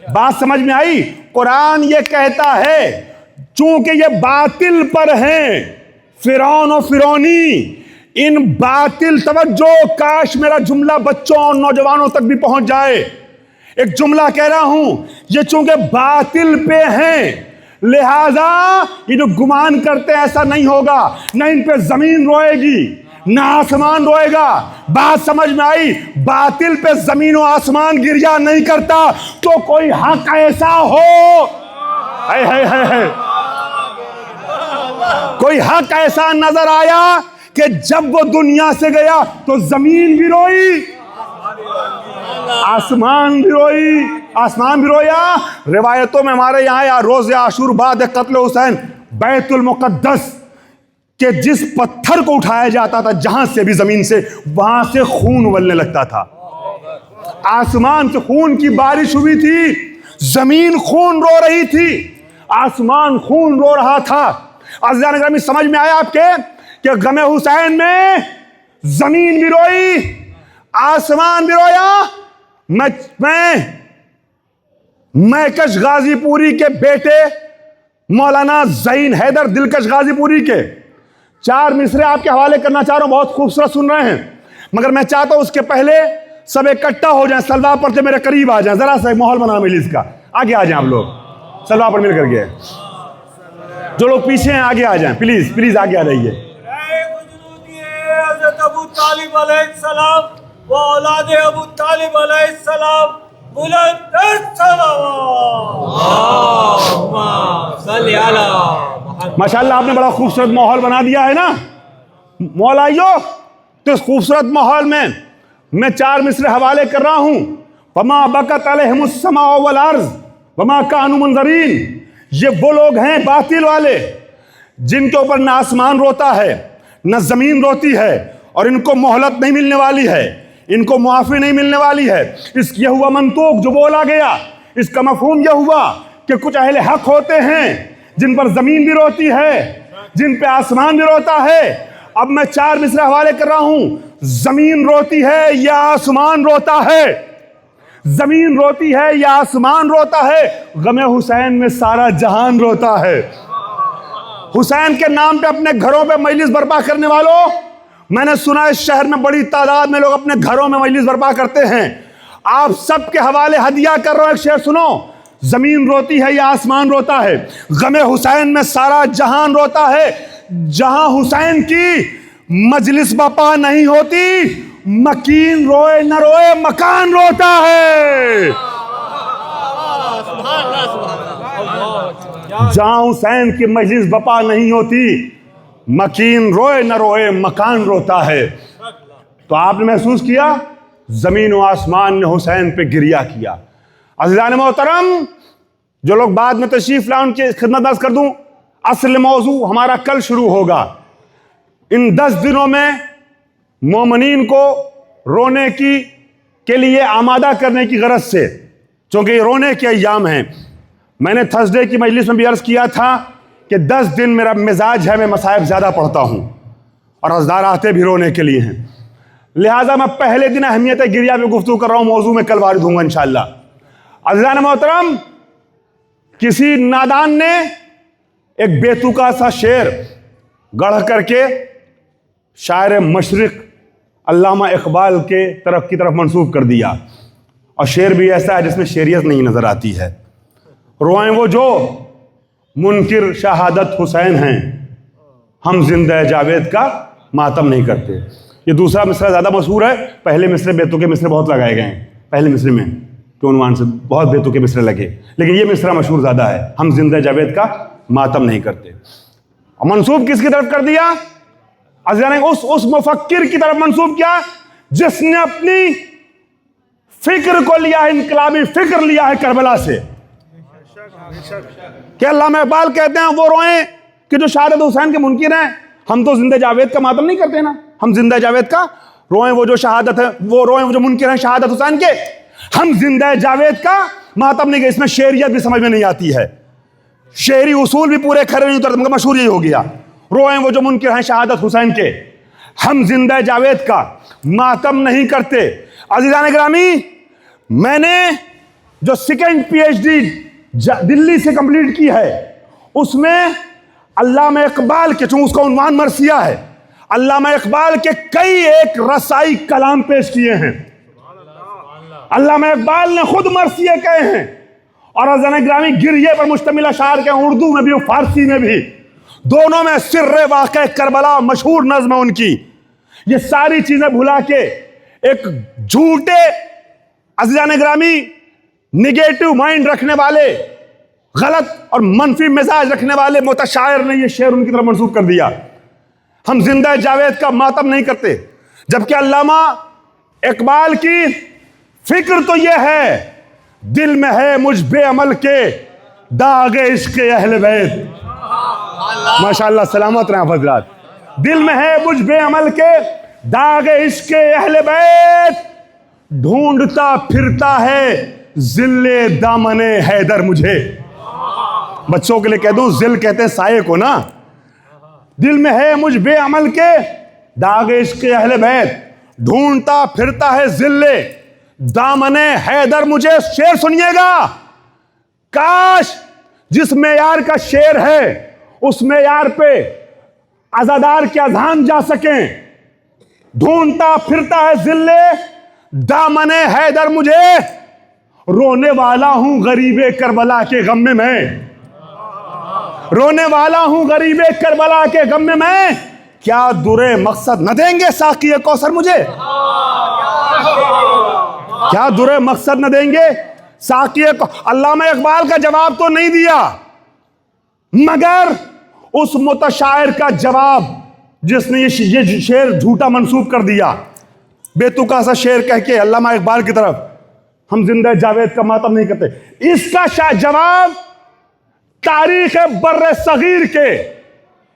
बात समझ में आई? कुरान ये कहता है चूंकि ये बातिल पर हैं, फिरौन और फिरौनी, इन बातिल, तवज्जो, काश मेरा जुमला बच्चों और नौजवानों तक भी पहुंच जाए। एक जुमला कह रहा हूं, ये चूंकि बातिल पे हैं, लिहाजा ये जो गुमान करते हैं ऐसा नहीं होगा, ना इन पे जमीन रोएगी ना आसमान रोएगा। बात समझ में आई? बातिल पे जमीन और आसमान गिरिया नहीं करता तो कोई हक ऐसा हो, है। कोई हक ऐसा नजर आया कि जब वो दुनिया से गया तो जमीन भी रोई, आसमान भी रोई, आसमान भी रोया। रिवायतों में हमारे यहाँ या रोज आशूर बाद कत्ल हुसैन, बैतुल मुकद्दस के जिस पत्थर को उठाया जाता था, जहां से भी जमीन से, वहां से खून उबलने लगता था। आसमान से खून की बारिश हुई थी, जमीन खून रो रही थी, आसमान खून रो रहा था। अज़ीज़ान ग्रामी, समझ में आया आपके कि गमे हुसैन में जमीन भी रोई, आसमान भी रोया। मैं कश गाजीपुरी के बेटे मौलाना ज़हीन हैदर दिलकश गाजीपुरी के 4 मिसरे आपके हवाले करना चाह रहा हूं। बहुत खूबसूरत सुन रहे हैं, मगर मैं चाहता हूं उसके पहले सब इकट्ठा हो जाएं, सलवा पर मेरे करीब आ जाएं, जरा सा माहौल बना मिली इसका। आगे आ जाएं आप लोग, सलवा पर मिल करके। जो लोग पीछे हैं आगे आ जाएं, प्लीज प्लीज आगे आ जाइए। हज़रत अबू तालिब अलैहिस्सलाम व औलाद अबू तालिब अलैहिस्सलाम बुलंद सलावत। माशाअल्लाह, आपने बड़ा खूबसूरत माहौल बना दिया है ना मौलाइयो। तो इस खूबसूरत माहौल में मैं 4 मिसरे हवाले कर रहा हूं। वमा बकत अलैहिमुस समाओ वल अर्ज़ वमा कानू मुनज़रीन। ये वो लोग हैं बातिल वाले जिनके ऊपर न आसमान रोता है न जमीन रोती है, और इनको मोहलत नहीं मिलने वाली है, इनको मुआफी नहीं मिलने वाली है। यह हुआ मंतूक जो बोला गया, इसका मफहूम यह हुआ कि कुछ अहले हक होते हैं जिन पर जमीन भी रोती है, जिन पे आसमान भी रोता है। अब मैं 4 मिसरे हवाले कर रहा हूं। जमीन रोती है या आसमान रोता है? जमीन रोती है या आसमान रोता है? गमे हुसैन में सारा जहान रोता है। हुसैन के नाम पे अपने घरों पे मजलिस बर्पा करने वालों, मैंने सुना इस शहर में बड़ी तादाद में लोग अपने घरों में मजलिस बर्पा करते हैं। आप सबके हवाले हदिया कर रहा हूं, एक शेर सुनो। जमीन रोती है या आसमान रोता है? गमे हुसैन में सारा जहान रोता है। जहां हुसैन की मजलिस बर्पा नहीं होती, मकीन रोए न रोए मकान रोता है। जहां हुसैन की मजलिस बर्पा नहीं होती, मकीन रोए न रोए मकान रोता है। तो आपने महसूस किया, जमीन और आसमान ने हुसैन पे गिरिया किया। अज़ीज़ान मोहतरम, जो लोग बाद में तशरीफ ला उनकी खिदमत अर्ज़ कर दूं, असल मौजू हमारा कल शुरू होगा। इन 10 दिनों में मोमिनीन को रोने के लिए आमादा करने की गरज से चूंकि रोने के अय्याम हैं। मैंने थर्सडे की मजलिस में भी अर्ज किया था कि 10 दिन मेरा मिजाज है, मैं मसाइब ज़्यादा पढ़ता हूँ और हज़ार आते भी रोने के लिए हैं। लिहाजा मैं पहले दिन अहमियत गिरिया में गुफ्तगू कर रहा हूँ, मौजू में कल वारिद दूंगा इंशाअल्लाह। अज़ीज़ान मोहतरम, किसी नादान ने एक बेतुका सा शेर गढ़ करके शायर मशरिक अल्लामा इकबाल के की तरफ मंसूब कर दिया, और शेर भी ऐसा है जिसमें शेरियत नहीं नजर आती है। रोएं वो जो मुनकिर शहादत हुसैन हैं, हम जिंदा जावेद का मातम नहीं करते। ये दूसरा मिसरा ज़्यादा मशहूर है, पहले मिसरे बेतुके मिसरे बहुत लगाए गए हैं। पहले मिसरे में के उन्वान से बहुत बेतुके मिसरे लगे, लेकिन ये मिसरा मशहूर ज़्यादा है, हम जिंदा जावेद का मातम नहीं करते। और मंसूब किसकी तरफ कर दिया? अज़ीज़ान, उस मुफक्किर की तरफ मंसूब किया जिसने अपनी फिक्र को लिया है, इनकलाबी फिक्र लिया है करबला से। क्या अल्लामा इकबाल कहते हैं वो रोएं कि जो शहादत हुसैन के मुनकिर हैं, हम तो जिंदा जावेद का मातम नहीं करते ना, हम जिंदा जावेद का रोएं वो जो शहादत है, वो रोएं वो जो मुनकिर हैं शहादत हुसैन के, हम जिंदा जावेद का मातम नहीं करते। इसमें शेरियत भी समझ में नहीं आती है, शेरी उसूल भी पूरे खरे नहीं उतरते, मगर मशहूर यही हो गया, रोएं वो जो मुनकिर हैं शहादत हुसैन के, हम जिंदा जावेद का मातम नहीं करते। अज़ीज़ान गिरामी, मैंने जो सेकंड पीएचडी दिल्ली से कंप्लीट की है, उसमें अल्लामा इकबाल के, चूंकि उसका उन्वान मरसिया है, अल्लामा इकबाल के कई एक रसाई कलाम पेश किए हैं। अल्लामा इकबाल ने खुद मरसिया कहे हैं, और अज़ीज़ान गिरामी गिरिये पर मुश्तमिल अशार के, उर्दू में भी और फारसी में भी, दोनों में सिर्रे वाक़े करबला मशहूर नज़्म है उनकी। ये सारी चीजें भुला के एक झूठे, अज़ीज़ान गिरामी, निगेटिव माइंड रखने वाले, गलत और मनफी मिजाज रखने वाले मुतशायर ने यह शेर उनकी तरफ मंसूब कर दिया, हम जिंदा जावेद का मातम नहीं करते। जबकि अल्लामा इकबाल की फिक्र तो यह है, दिल में है मुझ बेअमल के दागे इश्क़ अहले बैत। माशाअल्लाह, सलामत रहे हज़रात। दिल में है मुझ बेअमल के दागे इश्क़ अहले बैत, ढूंढता फिरता है जिल्ले दामने हैदर मुझे। बच्चों के लिए कह दूं, जिल कहते हैं साये को ना। दिल में है मुझ बेअमल के दागे इश्क़ अहले बैत, ढूंढता फिरता है जिल्ले दामने हैदर मुझे। शेर सुनिएगा, काश जिस मेयार का शेर है उस मेयार पे अज़ादार के अज़ान जा सकें। ढूंढता फिरता है जिल्ले दामने हैदर मुझे, रोने वाला हूं गरीबे करबला के गम में मैं, रोने वाला हूं गरीबे करबला के गम में मैं, क्या दुरे मकसद न देंगे साक़िए कौसर मुझे, क्या दुरे मकसद न देंगे साक़िए। अल्लामा इकबाल का जवाब तो नहीं दिया, मगर उस मुतशायर का जवाब जिसने ये शेर झूठा मंसूब कर दिया, बेतुका सा शेर कह के अल्लामा इकबाल की तरफ, हम जिंदा जावेद का मातम नहीं करते, इसका जवाब तारीख बर्रे सगीर के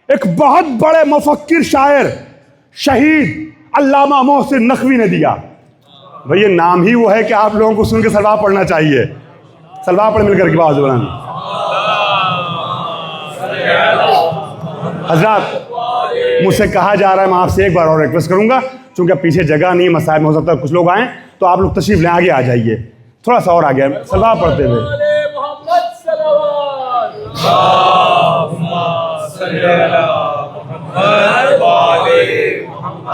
एक बहुत बड़े मुफक्किर शायर शहीद अल्लामा मोहसिन नकवी ने दिया। भाई ये नाम ही वो है कि आप लोगों को सुन के सलवा पढ़ना चाहिए। सलवा पढ़ मिलकर की बात बनानी। हजरात, मुझसे कहा जा रहा है, मैं आपसे एक बार और रिक्वेस्ट करूंगा, क्योंकि अब पीछे जगह नहीं, मसाइब में हो सकता है कुछ लोग आए, तो आप लोग तशरीफ लें, आगे आ जाइए, थोड़ा सा और आगे सलवा पढ़ते हुए।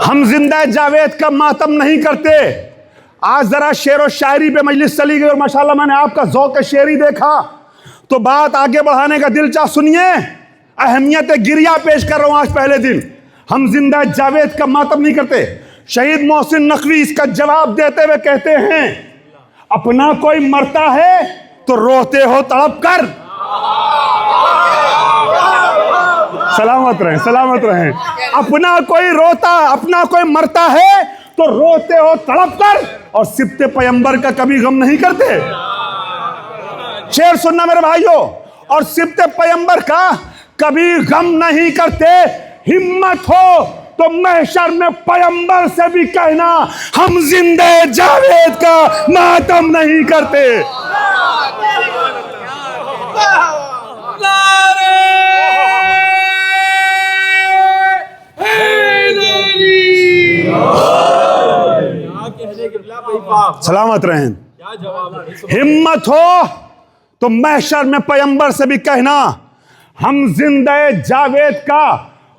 हम जिंदा जावेद का मातम नहीं करते। आज जरा शेर और शायरी पे मजलिस चली गई और माशाल्लाह मैंने आपका ज़ौक़ शेरी देखा, तो बात आगे बढ़ाने का दिल चाह, सुनिए, अहमियत गिरिया पेश कर रहा हूं आज पहले दिन। हम जिंदा जावेद का मातम नहीं करते। शहीद मोहसिन नकवी इसका जवाब देते हुए कहते हैं, अपना कोई मरता है तो रोते हो तड़प कर। सलामत रहें, सलामत रहें। अपना कोई मरता है तो रोते हो तड़प कर, और सिब्ते पैगंबर का कभी गम नहीं करते। शेर सुनना मेरे भाइयों, और सिब्ते पैगंबर का कभी गम नहीं करते। हिम्मत हो तो महशर में पैगंबर से भी कहना हम जिंदे जावेद का मातम नहीं करते। सलामत रहें। हिम्मत हो तो महशर में पैगंबर से भी कहना हम जिंदे जावेद का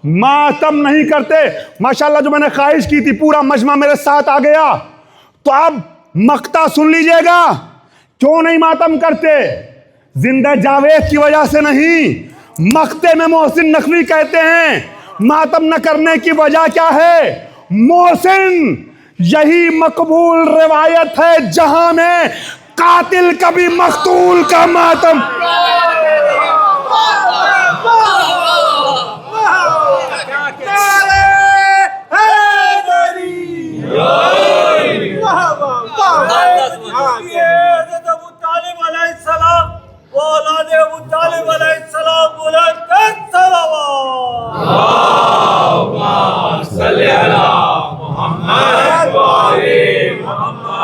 मातम नहीं करते। माशाल्लाह, जो मैंने ख्वाहिश की थी पूरा मजमा मेरे साथ आ गया। तो अब मक्ता सुन लीजिएगा, क्यों नहीं मातम करते? जिंदे जावेद की वजह से नहीं। मक्ते में मोहसिन नकवी कहते हैं मातम न करने की वजह क्या है? मोहसिन, यही मकबूल रिवायत है जहां में कातिल कभी मकतूल का मातम।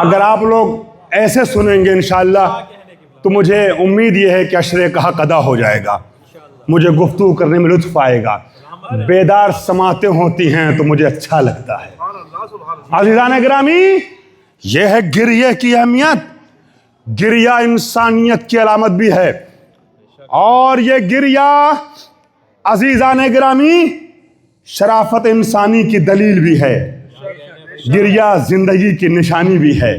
अगर आप लोग ऐसे सुनेंगे इंशाअल्लाह तो मुझे उम्मीद यह है कि अशरे का हक अदा हो जाएगा, मुझे गुफ्तगू करने में लुत्फ आएगा। बेदार समातें होती हैं तो मुझे अच्छा लगता है। अज़ीज़ान गिरामी, यह है गिरिये की अहमियत। गिरिया इंसानियत की अलामत भी है, और यह गिरिया अज़ीज़ान गिरामी शराफत इंसानी की दलील भी है। गिरिया जिंदगी की निशानी भी है।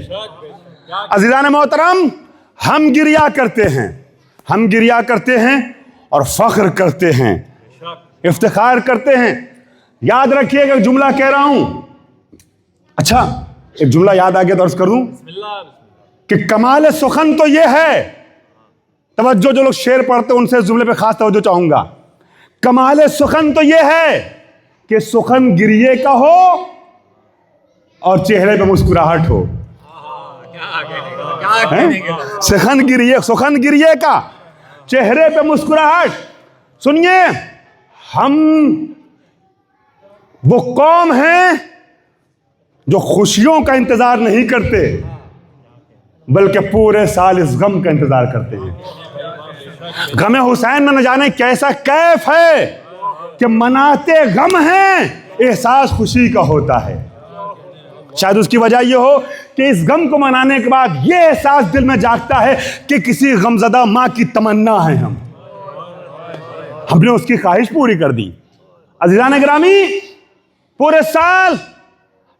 अज़ीज़ान मोहतरम, हम गिरिया करते हैं, हम गिरिया करते हैं और फख्र करते हैं, इफ्तिखार करते हैं। याद रखिएगा, एक जुमला कह रहा हूं। अच्छा, एक जुमला याद आ गया तो अर्ज कर दूं कि कमाल सुखन तो यह है, तवज्जो, जो लोग शेर पढ़ते हैं उनसे इस जुमले पे खास तवज्जो चाहूंगा। कमाल सुखन तो यह है कि सुखन गिरिये का हो और चेहरे पे मुस्कुराहट हो। सुखन गिरिये का, चेहरे पे मुस्कुराहट। सुनिए, हम वो कौम हैं जो खुशियों का इंतजार नहीं करते बल्कि पूरे साल इस गम का इंतजार करते हैं। गम हुसैन में न जाने कैसा कैफ है कि मनाते गम हैं, एहसास खुशी का होता है। शायद उसकी वजह यह हो कि इस गम को मनाने के बाद यह एहसास दिल में जागता है कि किसी गमजदा मां की तमन्ना है, हमने उसकी ख्वाहिश पूरी कर दी। अज़ीज़ान गिरामी, पूरे साल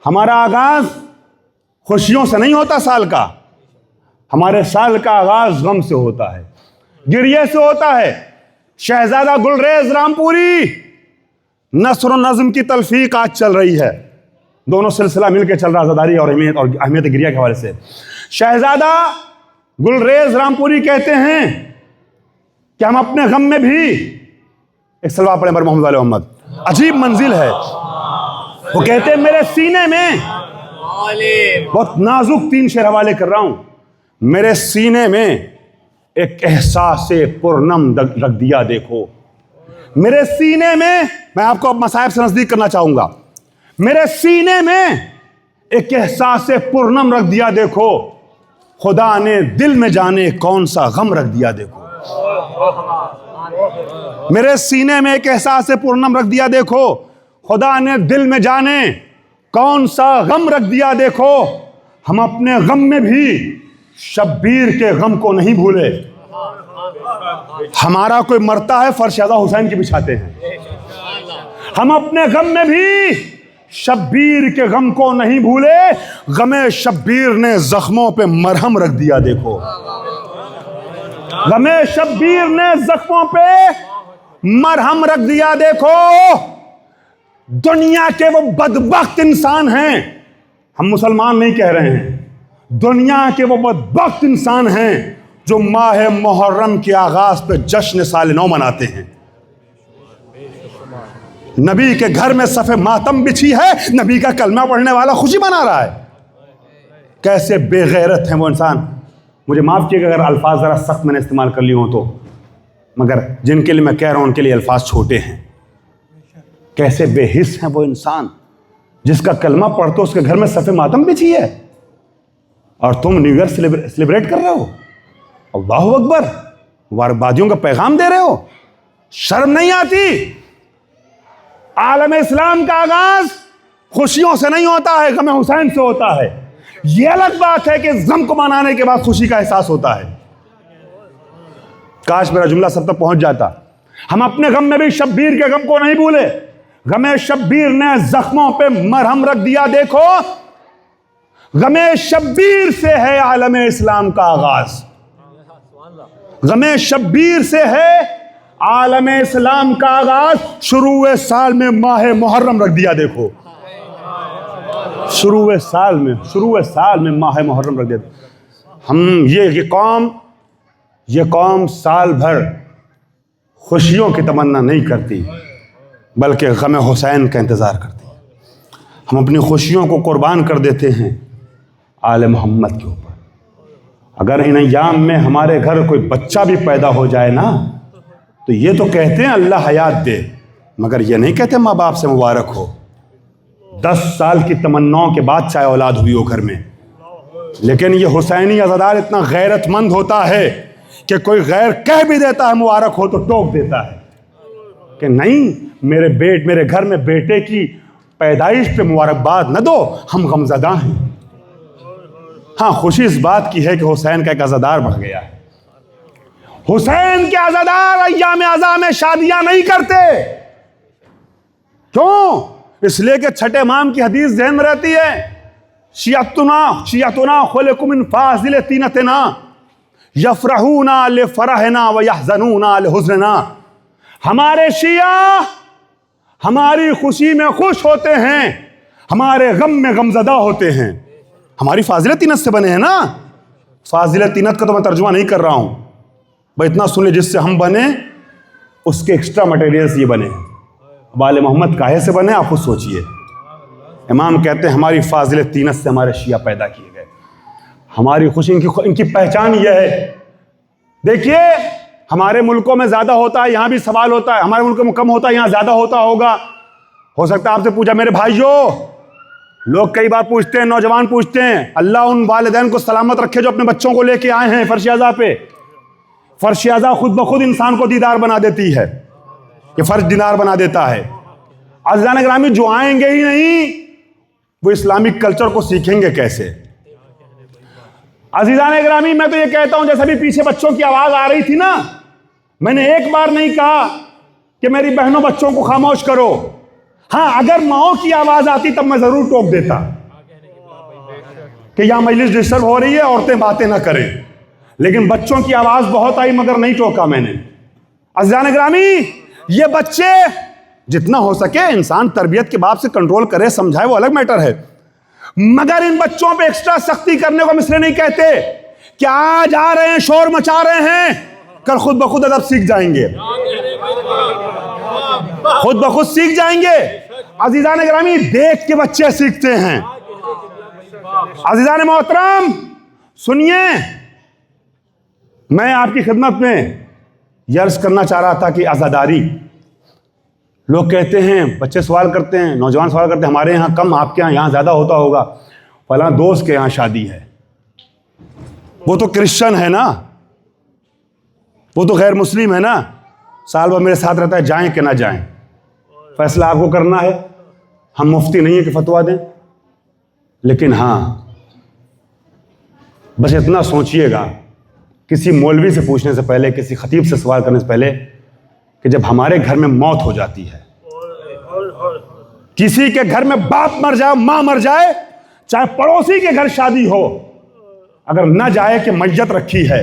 हमारा आगाज खुशियों से नहीं होता, साल का हमारे साल का आगाज गम से होता है, गिरिये से होता है। शहजादा गुलरेज रामपुरी नस्र नज़्म की तल्फीक आज चल रही है, दोनों सिलसिला मिलकर चल रहा, आज़ादारी और अहमियत गिरिया के हवाले से। शहजादा गुलरेज रामपुरी कहते हैं कि हम अपने गम में भी, एक सलवा पढ़े पर मोहम्मद वाले मोहम्मद, अजीब मंजिल है। वो कहते हैं मेरे सीने में, बहुत नाजुक 3 शेर हवाले कर रहा हूं, मेरे सीने में एक एहसास पुरनम रख दिया देखो। मेरे सीने में, मैं आपको अब मसाइब से नजदीक करना चाहूंगा, मेरे सीने में एक एहसास पुरनम रख दिया देखो, खुदा ने दिल में जाने कौन सा गम रख दिया देखो। मेरे सीने में एक एहसास पुरनम रख दिया देखो, खुदा ने दिल में जाने कौन सा गम रख दिया देखो। हम अपने गम में भी शब्बीर के गम को नहीं भूले। हमारा कोई मरता है, फरशादा हुसैन की बिछाते हैं। हम अपने गम में भी शब्बीर के गम को नहीं भूले, गमे शब्बीर ने जख्मों पे मरहम रख दिया देखो। गमे शब्बीर ने जख्मों पे मरहम रख दिया देखो। दुनिया के वो बदबख्त इंसान हैं, हम मुसलमान नहीं कह रहे हैं, दुनिया के वो बदबख्त इंसान हैं जो माह मुहर्रम के आगाज पे जश्न साल नौ मनाते हैं। नबी के घर में सफ़े मातम बिछी है, नबी का कलमा पढ़ने वाला खुशी मना रहा है। कैसे बेगैरत हैं वो इंसान। मुझे माफ़ कीजिएगा अगर अल्फाज ज़रा सख्त मैंने इस्तेमाल कर लिए हों तो, मगर जिनके लिए मैं कह रहा हूं उनके लिए अल्फाज छोटे हैं। कैसे बेहिस है वो इंसान जिसका कलमा पढ़ते उसके घर में सफ़े मातम बिछी है और तुम न्यू ईयर सेलिब्रेट कर रहे हो, अल्लाहु अकबर, मुबारकबादियों का पैगाम दे रहे हो। शर्म नहीं आती? आलम इस्लाम का आगाज खुशियों से नहीं होता है, गम हुसैन से होता है। यह अलग बात है कि गम को मनाने के बाद खुशी का एहसास होता है। काश मेरा जुमला सब तक पहुंच जाता। हम अपने गम में भी शब्बीर के गम को नहीं भूले। गमे शब्बीर ने जख्मों पे मरहम रख दिया। देखो, गमे शब्बीर से है आलम इस्लाम का आगाज, गमे शब्बीर से है आलम इस्लाम का आगाज। शुरू साल में माह मुहर्रम रख दिया। देखो, शुरू साल में माह मुहर्रम रख दिया। हम ये कौम साल भर खुशियों की तमन्ना नहीं करती बल्कि गम हुसैन का इंतज़ार करती है। हम अपनी खुशियों को कुर्बान कर देते हैं आले मोहम्मद के ऊपर। अगर इन अय्याम में हमारे घर कोई बच्चा भी पैदा हो जाए ना, तो ये तो कहते हैं अल्लाह हयात दे, मगर ये नहीं कहते माँ बाप से मुबारक हो। 10 साल की तमन्नाओं के बाद चाहे औलाद हुई हो घर में। लेकिन ये हुसैनी अज़ादार इतना गैरतमंद होता है कि कोई गैर कह भी देता है मुबारक हो तो टोक देता है कि नहीं, मेरे घर में बेटे की पैदाइश पे मुबारकबाद न दो, हम गमज़दा हैं। हाँ, खुशी इस बात की है कि हुसैन का एक अज़ादार बढ़ गया है। हुसैन के अज़ादार अय्याम अज़ा में शादियां नहीं करते। क्यों? इसलिए कि छठे इमाम की हदीस ज़हन में रहती है, शियतुना खुलिकु मिन फाज़िल तीनतना यफरहूना लिफरहना व यहज़नूना लिहुज़्नना। हमारे शिया हमारी खुशी में खुश होते हैं, हमारे गम में गमज़दा होते हैं। हमारी फाजिल तीनत से बने हैं ना। फाजिल तीनत का तो मैं तर्जुमा नहीं कर रहा हूं, भाई इतना सुन ले, जिससे हम बने उसके एक्स्ट्रा मटेरियल्स ये बने हैं। अब आले मोहम्मद काहे से बने आप खुद सोचिए। इमाम कहते हैं हमारी फाजिल तीनत से हमारे शिया पैदा किए गए। हमारी खुशी, इनकी पहचान यह है। देखिए, हमारे मुल्कों में ज्यादा होता है, यहां भी सवाल होता है, हमारे मुल्कों में कम होता है, यहां ज्यादा होता होगा। हो सकता है आपसे पूछा, मेरे भाइयों, लोग कई बार पूछते हैं, नौजवान पूछते हैं, अल्लाह उन वालिदैन को सलामत रखे जो अपने बच्चों को लेके आए हैं फर्श अज़ा पे। फर्श अज़ा खुद ब खुद इंसान को दीदार बना देती है, ये फर्श दीदार बना देता है। अज़ीज़ान गिरामी, जो आएंगे ही नहीं वो इस्लामिक कल्चर को सीखेंगे कैसे? अज़ीज़ान गिरामी, मैं तो ये कहता हूं, जैसे भी पीछे बच्चों की आवाज आ रही थी ना, मैंने एक बार नहीं कहा कि मेरी बहनों बच्चों को खामोश करो। हाँ, अगर माओ की आवाज आती तब मैं जरूर टोक देता कि यहां मजलिस डिस्टर्ब हो रही है, औरतें बातें ना करें। लेकिन बच्चों की आवाज बहुत आई मगर नहीं टोका मैंने। अज़ीज़ान गिरामी, ये बच्चे जितना हो सके इंसान तरबियत के बाप से कंट्रोल करे, समझाए, वो अलग मैटर है, मगर इन बच्चों पे एक्स्ट्रा सख्ती करने को हम इसलिए नहीं कहते कि आज आ रहे हैं, शोर मचा रहे हैं, कल खुद ब खुद अदब सीख जाएंगे, खुद ब खुद सीख जाएंगे। अज़ीज़ान गिरामी, देख के बच्चे सीखते हैं। अज़ीज़ान मोहतरम, सुनिए, मैं आपकी खिदमत में ये अर्ज करना चाह रहा था कि आज़ादारी, लोग कहते हैं, बच्चे सवाल करते हैं, नौजवान सवाल करते हैं, हमारे यहाँ कम, आपके यहाँ ज़्यादा होता होगा। फलां दोस्त के यहाँ शादी है, वो तो क्रिश्चियन है ना, वो तो गैर मुस्लिम है ना, साल भर मेरे साथ रहता है, जाएं कि ना जाएं, फैसला आपको करना है। हम मुफ्ती नहीं है कि फतवा दें। लेकिन हाँ, बस इतना सोचिएगा, किसी मौलवी से पूछने से पहले, किसी खतीब से सवाल करने से पहले, कि जब हमारे घर में मौत हो जाती है, किसी के घर में बाप मर जाए, मां मर जाए, चाहे पड़ोसी के घर शादी हो, अगर ना जाए कि मैयत रखी है,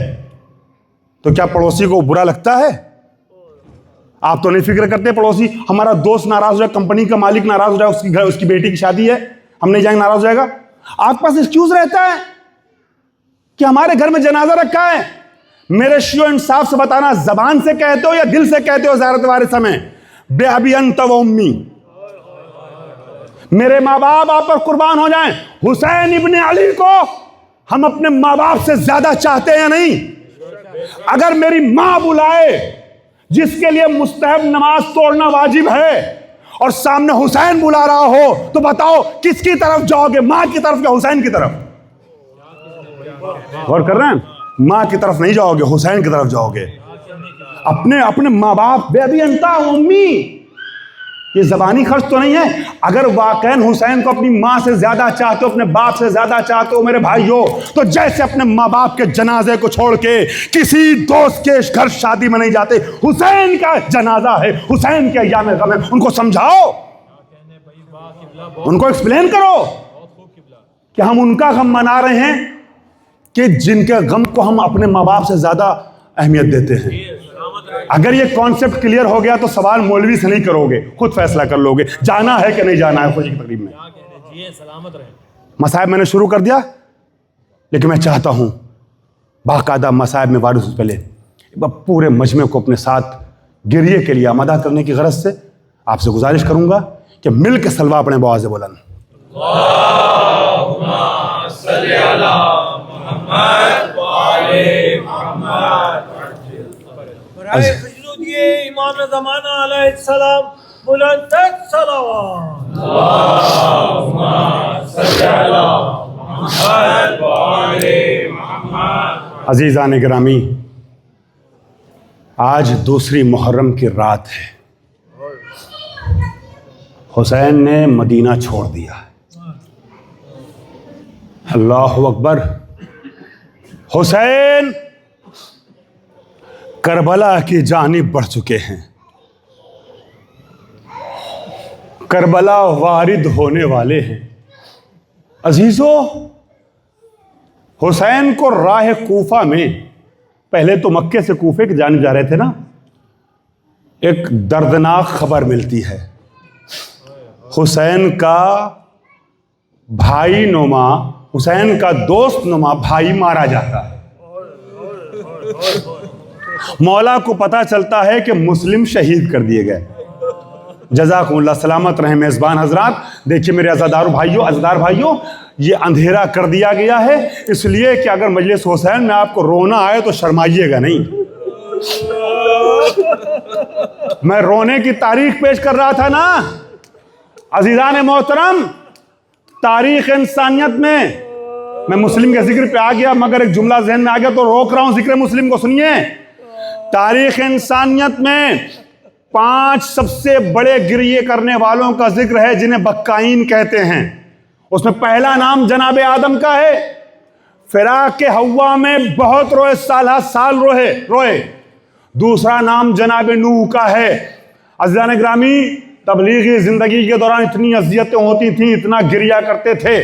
तो क्या पड़ोसी को बुरा लगता है? आप तो नहीं फिक्र करते पड़ोसी, हमारा दोस्त नाराज हो जाए, कंपनी का मालिक नाराज हो जाए, उसकी बेटी की शादी है, हम नहीं जाएंगे, नाराज हो जाएगा। आपके पास एक्सक्यूज रहता है कि हमारे घर में जनाजा रखा है। मेरे शियो, इंसाफ से बताना, जबान से कहते हो या दिल से कहते हो ज़ियारत वाले समय, बेअबी अंत व उम्मी, मेरे माँ बाप आप पर कुर्बान हो जाएं। हुसैन इब्ने अली को हम अपने माँ बाप से ज्यादा चाहते हैं या नहीं? अगर मेरी माँ बुलाए, जिसके लिए मुस्तहब नमाज तोड़ना वाजिब है, और सामने हुसैन बुला रहा हो तो बताओ किसकी तरफ जाओगे, मां की तरफ या हुसैन की तरफ? गौर कर रहे हैं? मां की तरफ नहीं जाओगे, हुसैन की तरफ जाओगे। अपने अपने माँ बाप, बेबी अंता उम्मी, ये जबानी खर्च तो नहीं है। अगर वाकई हुसैन को अपनी मां से ज्यादा चाहते हो, अपने बाप से ज्यादा चाहते हो मेरे भाइयों, तो जैसे अपने माँ बाप के जनाजे को छोड़ के किसी दोस्त के घर शादी में नहीं जाते, हुसैन का जनाजा है, हुसैन के अय्याम गम है, उनको समझाओ, उनको एक्सप्लेन करो कि हम उनका गम मना रहे हैं कि जिनके गम को हम अपने माँ बाप से ज्यादा अहमियत देते हैं। अगर ये कॉन्सेप्ट क्लियर हो गया तो सवाल मौलवी से नहीं करोगे, खुद फैसला कर लोगे जाना है कि नहीं जाना है खुशी की तकरीब में। मसाइब मैंने शुरू कर दिया, लेकिन मैं चाहता हूं बाकायदा मसाइब में वारिस से पहले पूरे मजमे को अपने साथ गिरिए के लिए आमादा करने की गरज से आपसे गुजारिश करूंगा कि मिल के सलवा अपने बआज़ बुलंद। इमाम ज़माना अलैहिस्सलाम बुलंद सलावत। अजीज़ान गिरामी, आज दूसरी मुहर्रम की रात है। हुसैन ने मदीना छोड़ दिया। अल्लाहु अकबर। हुसैन करबला की जानिब बढ़ चुके हैं। करबला वारिद होने वाले हैं। अजीजों, हुसैन को राह कूफा में, पहले तो मक्के से कूफे की जानिब जा रहे थे ना, एक दर्दनाक खबर मिलती है। हुसैन का भाई नुमा, हुसैन का दोस्त नुमा भाई मारा जाता है। मौला को पता चलता है कि मुस्लिम शहीद कर दिए गए। जज़ाकुमुल्लाह, सलामत रहे मेज़बान हजरात। देखिए मेरे अज़ादार भाइयों, ये अंधेरा कर दिया गया है इसलिए कि अगर मजलिस हुसैन में आपको रोना आए तो शर्माइएगा नहीं। मैं रोने की तारीख पेश कर रहा था ना। अज़ीज़ान मोहतरम, तारीख इंसानियत में मैं मुस्लिम के जिक्र पे आ गया, मगर एक जुमला जहन में आ गया तो रोक रहा हूं जिक्र मुस्लिम को। सुनिए, तारीख इंसानियत में 5 सबसे बड़े गिरिए करने वालों का जिक्र है जिन्हें बक्काइन कहते हैं। उसमें पहला नाम जनाबे आदम का है। फिराक के हवा में बहुत रोए, साल रोए। दूसरा नाम जनाबे नूह का है। अज़ीज़ान ग्रामी, तबलीगी जिंदगी के दौरान इतनी अजियतें होती थी, इतना गिरिया करते थे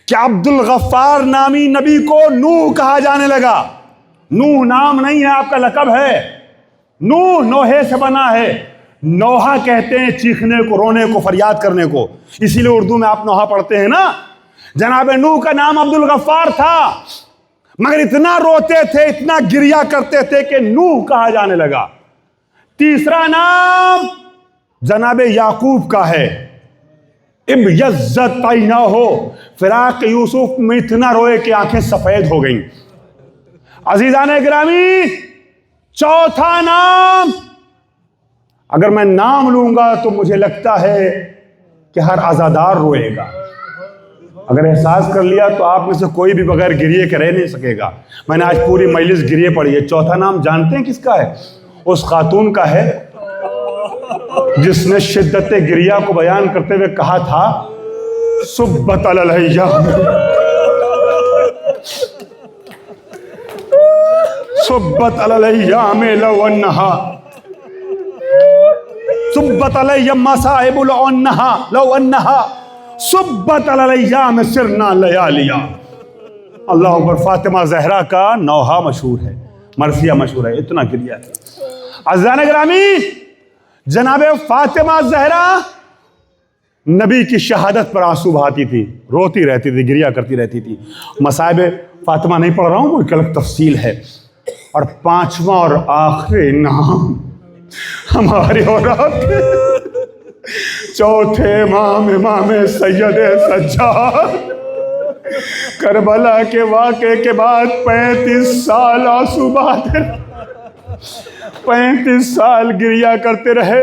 कि अब्दुल गफ्फार नामी नबी को नूह कहा जाने लगा। नूह नाम नहीं है, आपका लकब है। नूह नोहे से बना है। नोहा कहते हैं चीखने को, रोने को, फरियाद करने को, इसीलिए उर्दू में आप नोहा पढ़ते हैं ना। जनाबे नूह का नाम अब्दुल गफ्फार था, मगर इतना रोते थे, इतना गिरिया करते थे कि नूह कहा जाने लगा। तीसरा नाम जनाबे याकूब का है। इब यज्जत ना हो, फिराक यूसुफ में इतना रोए कि आंखें सफेद हो गईं। अजीजान गिरामी, चौथा नाम, अगर मैं नाम लूंगा तो मुझे लगता है कि हर आजादार रोएगा। अगर एहसास कर लिया तो आप में से कोई भी बगैर गिरिए के रह नहीं सकेगा। मैंने आज पूरी मजलिस गिरिए पढ़ी है। चौथा नाम जानते हैं किसका है? उस खातून का है जिसने शिद्दत गिरिया को बयान करते हुए कहा था, सुब्बत अलैया, सुब्बत अलैया में लवन्नहा, सुब्बत अलैया मसाइबुल अन्नहा लवन्नहा, सुब्बत अलैया में सिरना लयालिया। अल्लाह अकबर। फातिमा जहरा का नौहा मशहूर है, मरसिया मशहूर है, इतना गिरिया है। अज़ीज़ान गिरामी, जनाबे फातिमा जहरा नबी की शहादत पर आंसू बहाती थी, रोती रहती थी, गिरिया करती रहती थी। मसाइब फातिमा नहीं पढ़ रहा हूं, वो एक अलग तफसील है। और पांचवा और आखिरी नाम हमारे औरत, चौथे इमाम सैयद सज्जाद, करबला के वाक़े के बाद 35 साल आंसू बहाते, 35 साल गिरिया करते रहे।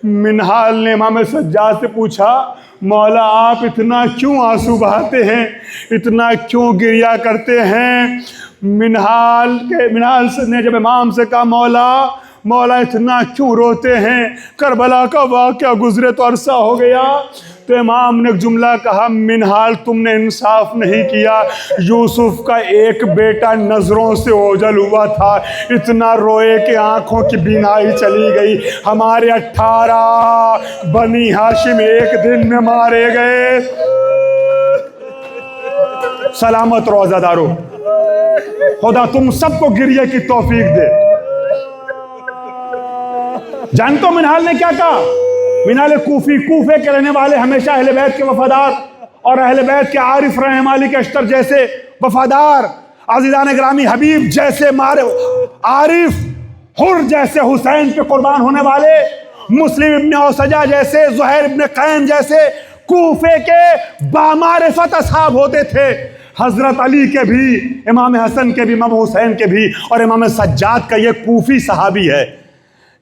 मिनहाल ने इमाम सज्जाद से पूछा, मौला आप इतना क्यों आंसू बहाते हैं, इतना क्यों गिरिया करते हैं? मिनहाल ने जब इमाम से कहा, मौला इतना क्यों रोते हैं, करबला का वाक़या गुजरे तो अरसा हो गया। तो इमाम ने एक जुमला कहा, मिनहाल तुमने इंसाफ नहीं किया, यूसुफ का एक बेटा नजरों से ओझल हुआ था, इतना रोए कि आंखों की बीनाई चली गई। हमारे 18 बनी हाशिम एक दिन में मारे गए। सलामत रोज़ादारो, खुदा तुम सबको गिरिए की तौफीक दे। जानते हो मिनहाल ने क्या कहा? मिनहाल कूफे के रहने वाले हमेशा अहले बैत के वफादार और अहले बैत के आरिफ रहे, मालिक अश्तर जैसे वफादार, अज़ीज़ान ग्रामी हबीब जैसे मारे आरिफ, हुर जैसे हुसैन पे कुर्बान होने वाले, मुस्लिम इब्न औसजा जैसे, ज़ुहैर इब्न क़ैम जैसे कूफे के बामारिफत असहाब होते थे। हजरत अली के भी, इमाम हसन के भी, इमाम हुसैन के भी, और इमाम सज्जाद का ये कूफी सहाबी है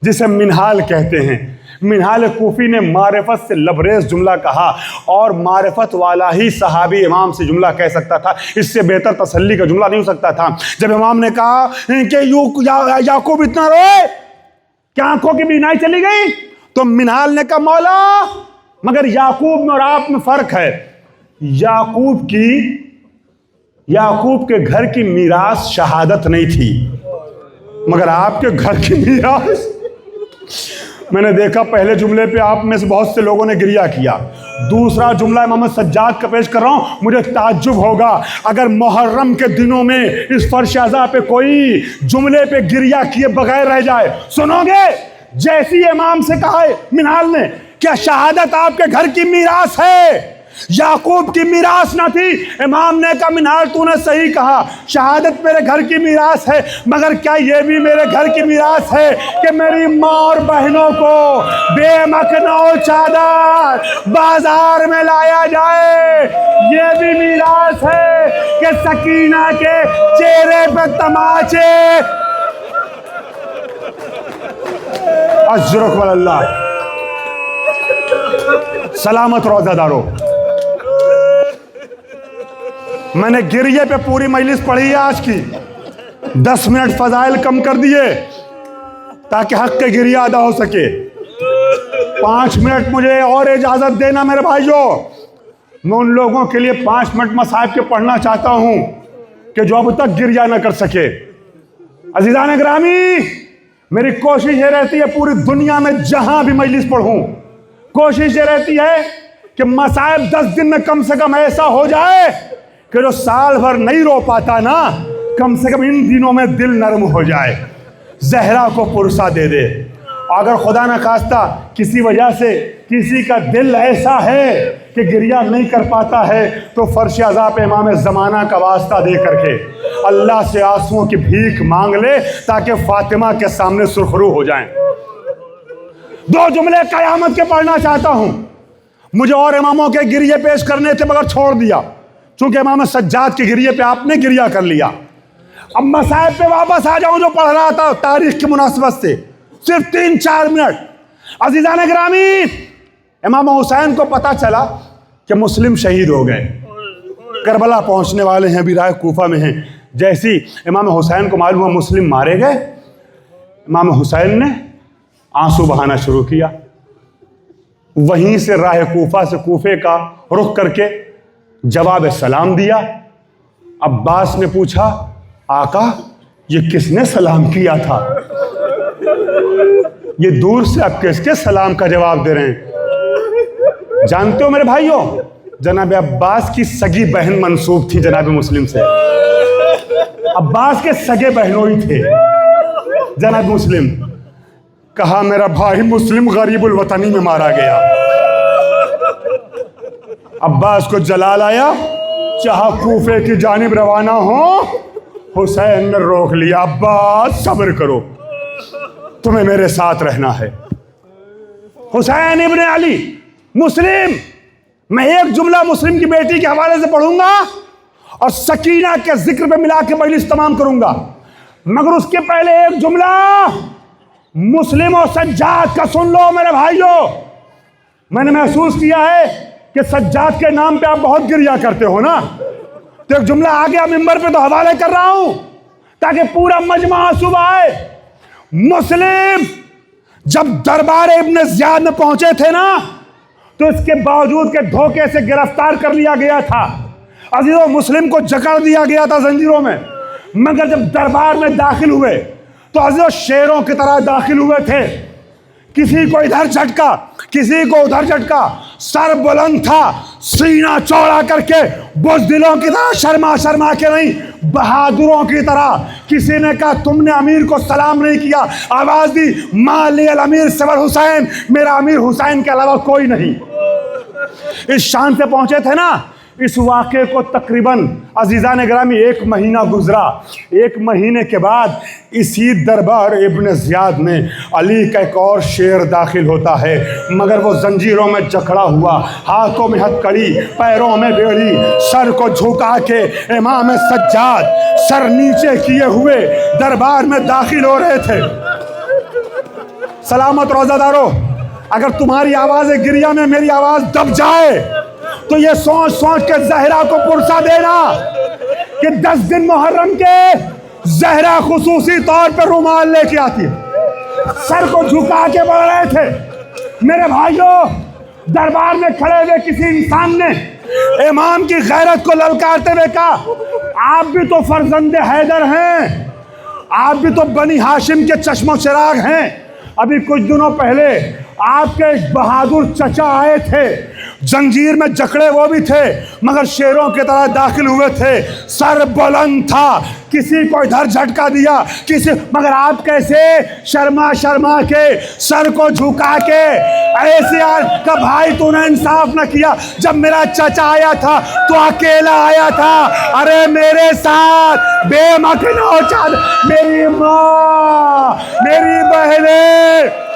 जिसे मिनहाल कहते हैं। मिनहाल कूफी ने मारिफत से लबरेज जुमला कहा, और मारिफत वाला ही सहाबी इमाम से जुमला कह सकता था, इससे बेहतर तसल्ली का जुमला नहीं हो सकता था। जब इमाम ने कहा कि याकूब इतना रोए क्या आंखों की बीनाई चली गई, तो मिनहाल ने कहा, मौला मगर याकूब में और आप में फर्क है। याकूब के घर की मीरास शहादत नहीं थी, मगर आपके घर की मीरास। मैंने देखा पहले जुमले पे आप में से बहुत से लोगों ने गिरिया किया। दूसरा जुमला इमाम सज्जाद का पेश कर रहा हूं, मुझे ताज्जुब होगा अगर मुहर्रम के दिनों में इस फर्श अज़ा पे कोई जुमले पे गिरिया किए बगैर रह जाए। सुनोगे? जैसी इमाम से कहा है मिनहाल ने, क्या शहादत आपके घर की मीरास है? याकूब की मीरास ना थी। इमाम ने कहा, मिनहाल तूने सही कहा, शहादत मेरे घर की मीरास है, मगर क्या ये भी मेरे घर की मीरास है कि मेरी माँ और बहनों को बेमखनो चादर बाजार में लाया जाए? ये भी मीरास है कि सकीना के चेहरे पे तमाचे। अजरुक वल्लाह। सलामत रोज़ादारों, मैंने गिरिये पे पूरी मजलिस पढ़ी है आज की। 10 मिनट फजाइल कम कर दिए ताकि हक के गिरिया अदा हो सके। 5 मिनट मुझे और इजाजत देना मेरे भाइयों। मैं उन लोगों के लिए 5 मिनट मसाइब के पढ़ना चाहता हूं कि जो अब तक गिरिया न कर सके। अजीज़ान ग्रामी, मेरी कोशिश ये रहती है पूरी दुनिया में जहां भी मजलिस पढ़ूं, कोशिश ये रहती है कि मसाइब 10 दिन में कम से कम ऐसा हो जाए कि जो साल भर नहीं रो पाता ना, कम से कम इन दिनों में दिल नरम हो जाए, जहरा को पुरसा दे दे। अगर खुदा न खास्ता किसी वजह से किसी का दिल ऐसा है कि गिरिया नहीं कर पाता है, तो फर्श अज़ा पे इमाम ज़माना का वास्ता दे करके अल्लाह से आंसुओं की भीख मांग ले ताकि फातिमा के सामने सुरखरू हो जाएं। 2 जुमले क़यामत के पढ़ना चाहता हूं। मुझे और इमामों के गिरिये पेश करने थे मगर छोड़ दिया, चूंकि इमाम सज्जाद के गिरिये पे आपने गिरिया कर लिया। अब मसाइब पे वापस आ जाऊं जो पढ़ रहा था तारीख की मुनासिबत से, सिर्फ 3-4 मिनट। अजीज़ान ग्रामी, इमाम हुसैन को पता चला कि मुस्लिम शहीद हो गए, करबला पहुंचने वाले हैं, अभी राह कूफा में हैं। जैसी इमाम हुसैन को मालूम हुआ मुस्लिम मारे गए, इमाम हुसैन ने आंसू बहाना शुरू किया। वहीं से राह कूफा से कूफे का रुख करके जवाब सलाम दिया। अब्बास ने पूछा, आका ये किसने सलाम किया था? ये दूर से अब किसके सलाम का जवाब दे रहे हैं? जानते हो मेरे भाइयों, जनाब अब्बास की सगी बहन मंसूब थी जनाब मुस्लिम से। अब्बास के सगे बहनोई थे जनाब मुस्लिम। कहा मेरा भाई मुस्लिम गरीबुल वतनी में मारा गया। अब्बास को जलाल आया, चाहा कूफे की जानिब रवाना हो, हुसैन ने रोक लिया। अब्बास सब्र करो, तुम्हें मेरे साथ रहना है। हुसैन इब्न अली मुस्लिम, मैं एक जुमला मुस्लिम की बेटी के हवाले से पढ़ूंगा और सकीना के जिक्र पे मिला के मजलिस तमाम करूंगा, मगर उसके पहले एक जुमला मुस्लिम और सज्जाद का सुन लो मेरे भाइयों। मैंने महसूस किया है कि सज्जाद के नाम पे आप बहुत गिरिया करते हो ना, तो एक जुमला आ गया मिंबर पे तो हवाले कर रहा हूं ताकि पूरा मजमा आंसू आए। मुस्लिम जब दरबार इब्न ज़ियाद में पहुंचे थे ना, तो इसके बावजूद के धोखे से गिरफ्तार कर लिया गया था। अजीजों, मुस्लिम को जकड़ दिया गया था जंजीरों में, मगर जब दरबार में दाखिल हुए तो अजीजों शेरों की तरह दाखिल हुए थे। किसी को इधर झटका, किसी को उधर झटका, सर बुलंद था, सीना चौड़ा करके बुज़दिलों की तरह शर्मा शर्मा के नहीं, बहादुरों की तरह। किसी ने कहा तुमने अमीर को सलाम नहीं किया, आवाज दी माली अल अमीर सवर हुसैन, मेरा अमीर हुसैन के अलावा कोई नहीं। इस शान से पहुंचे थे ना। इस वाक़े को तकरीबन अजीज़ान गिरामी 1 महीना गुजरा। 1 महीने के बाद इसी दरबार इब्न ज़ियाद में अली का एक और शेर दाखिल होता है, मगर वो जंजीरों में जकड़ा हुआ, हाथों में हथकड़ी, पैरों में बेड़ी, सर को झुका के इमाम सज्जाद सर नीचे किए हुए दरबार में दाखिल हो रहे थे। सलामत रोज़ादारों, अगर तुम्हारी आवाज़ गिरिया में मेरी आवाज़ दब जाए तो ये सोच सोच के ज़हरा को पुरसा देना कि 10 दिन मुहर्रम के ज़हरा खुसूसी तौर पर रुमाल लेके आती है। सर को झुका के बढ़ रहे थे मेरे भाइयों। दरबार में खड़े हुए किसी इंसान ने इमाम की गैरत को ललकारते हुए कहा, आप भी तो फर्जंदे हैदर हैं, आप भी तो बनी हाशिम के चश्मो चिराग हैं। अभी कुछ दिनों पहले आपके बहादुर चचा आए थे, जंजीर में जकड़े वो भी थे, मगर शेरों की तरह दाखिल हुए थे। सर बुलंद था, किसी को इधर झटका दिया, किसी, मगर आप कैसे शर्मा शर्मा के सर को झुका के ऐसे यार का भाई तूने इंसाफ न किया। जब मेरा चचा आया था तो अकेला आया था, अरे मेरे साथ बेमखनो चाद, मेरी माँ, मेरी बहनें,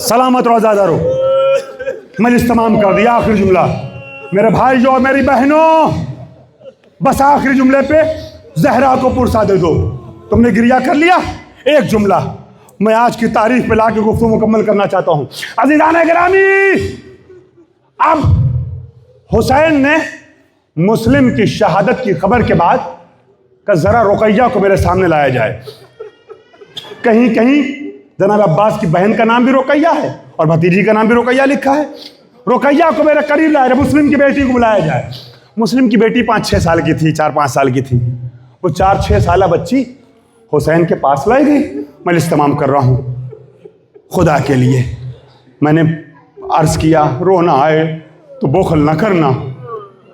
सलामत रोज़ादारों, मजलिस तमाम कर दिया। आखिरी जुमला मेरे भाइयों और मेरी बहनों, बस आखिरी जुमले पे ज़हरा को पुरसा दे दो। तुमने गिरिया कर लिया, एक जुमला मैं आज की तारीख पे लाके गुफ्तगू मुकम्मल करना चाहता हूँ। अज़ीज़ान गिरामी, अब हुसैन ने मुस्लिम की शहादत की खबर के बाद का ज़रा रुकैया को मेरे सामने लाया जाए। कहीं कहीं जनाब अब्बास की बहन का नाम भी रुकैया है और भतीजी का नाम भी रुकैया लिखा है। रुकैया को मेरे करीब लाया जाए, मुस्लिम की बेटी को बुलाया जाए। मुस्लिम की बेटी 5-6 साल की थी, 4-5 साल की थी। वो 4-6 साल बच्ची हुसैन के पास लाई गई। मैं इस्तेमाल कर रहा हूँ खुदा के लिए। मैंने अर्ज़ किया, रोना आए तो बोखल ना करना,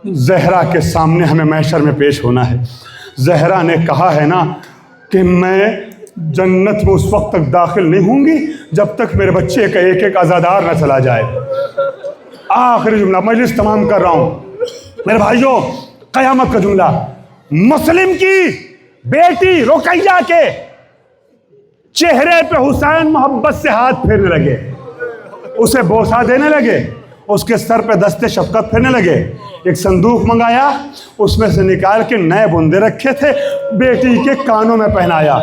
ज़हरा के सामने हमें महशर में पेश होना है। ज़हरा ने कहा है ना कि मैं जन्नत में उस वक्त तक दाखिल नहीं होंगी जब तक मेरे बच्चे का एक एक अज़ादार न चला जाए। आखिरी जुमला मजलिस तमाम कर रहा हूं मेरे भाइयों, क़यामत का जुमला। मुस्लिम की बेटी रुकैया के चेहरे पे हुसैन मोहब्बत से हाथ फेरने लगे, उसे बोसा देने लगे, उसके सर पे दस्ते शफकत फेरने लगे। एक संदूक मंगाया, उसमें से निकाल के नए बुंदे रखे थे, बेटी के कानों में पहनाया।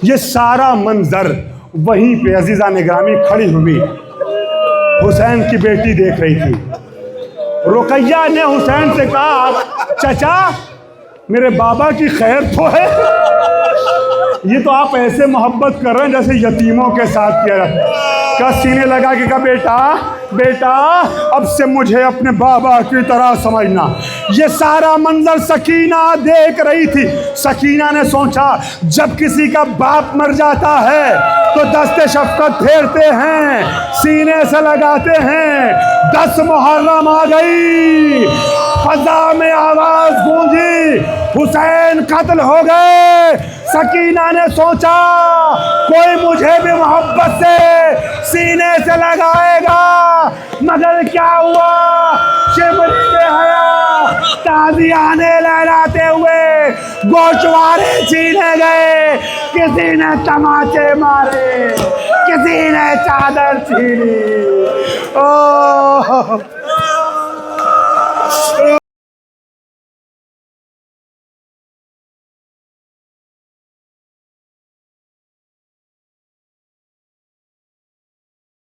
ये सारा मंजर वहीं पे अजीज़ान गिरामी खड़ी हुई हुसैन की बेटी देख रही थी। रुकैया ने हुसैन से कहा, चचा मेरे बाबा की खैर तो है। ये तो आप ऐसे मोहब्बत कर रहे हैं जैसे यतीमों के साथ किया जाता है। का सीने लगा के कहा, बेटा बेटा अब से मुझे अपने बाबा की तरह समझना। ये सारा मंजर सकीना देख रही थी। सकीना ने सोचा, जब किसी का बाप मर जाता है तो दस्ते शफकत फेरते हैं, सीने से लगाते हैं। 10 मुहर्रम आ गई, फजा में आवाज गूंजी, हुसैन कत्ल हो गए। सकीना ने सोचा, कोई मुझे भी मोहब्बत से सीने से लगाएगा, मगर क्या हुआ, शिमरी में हया ताज़ियाने लहराते हुए गोशवारे छीने गए। किसी ने तमाचे मारे, किसी ने चादर छीनी। ओ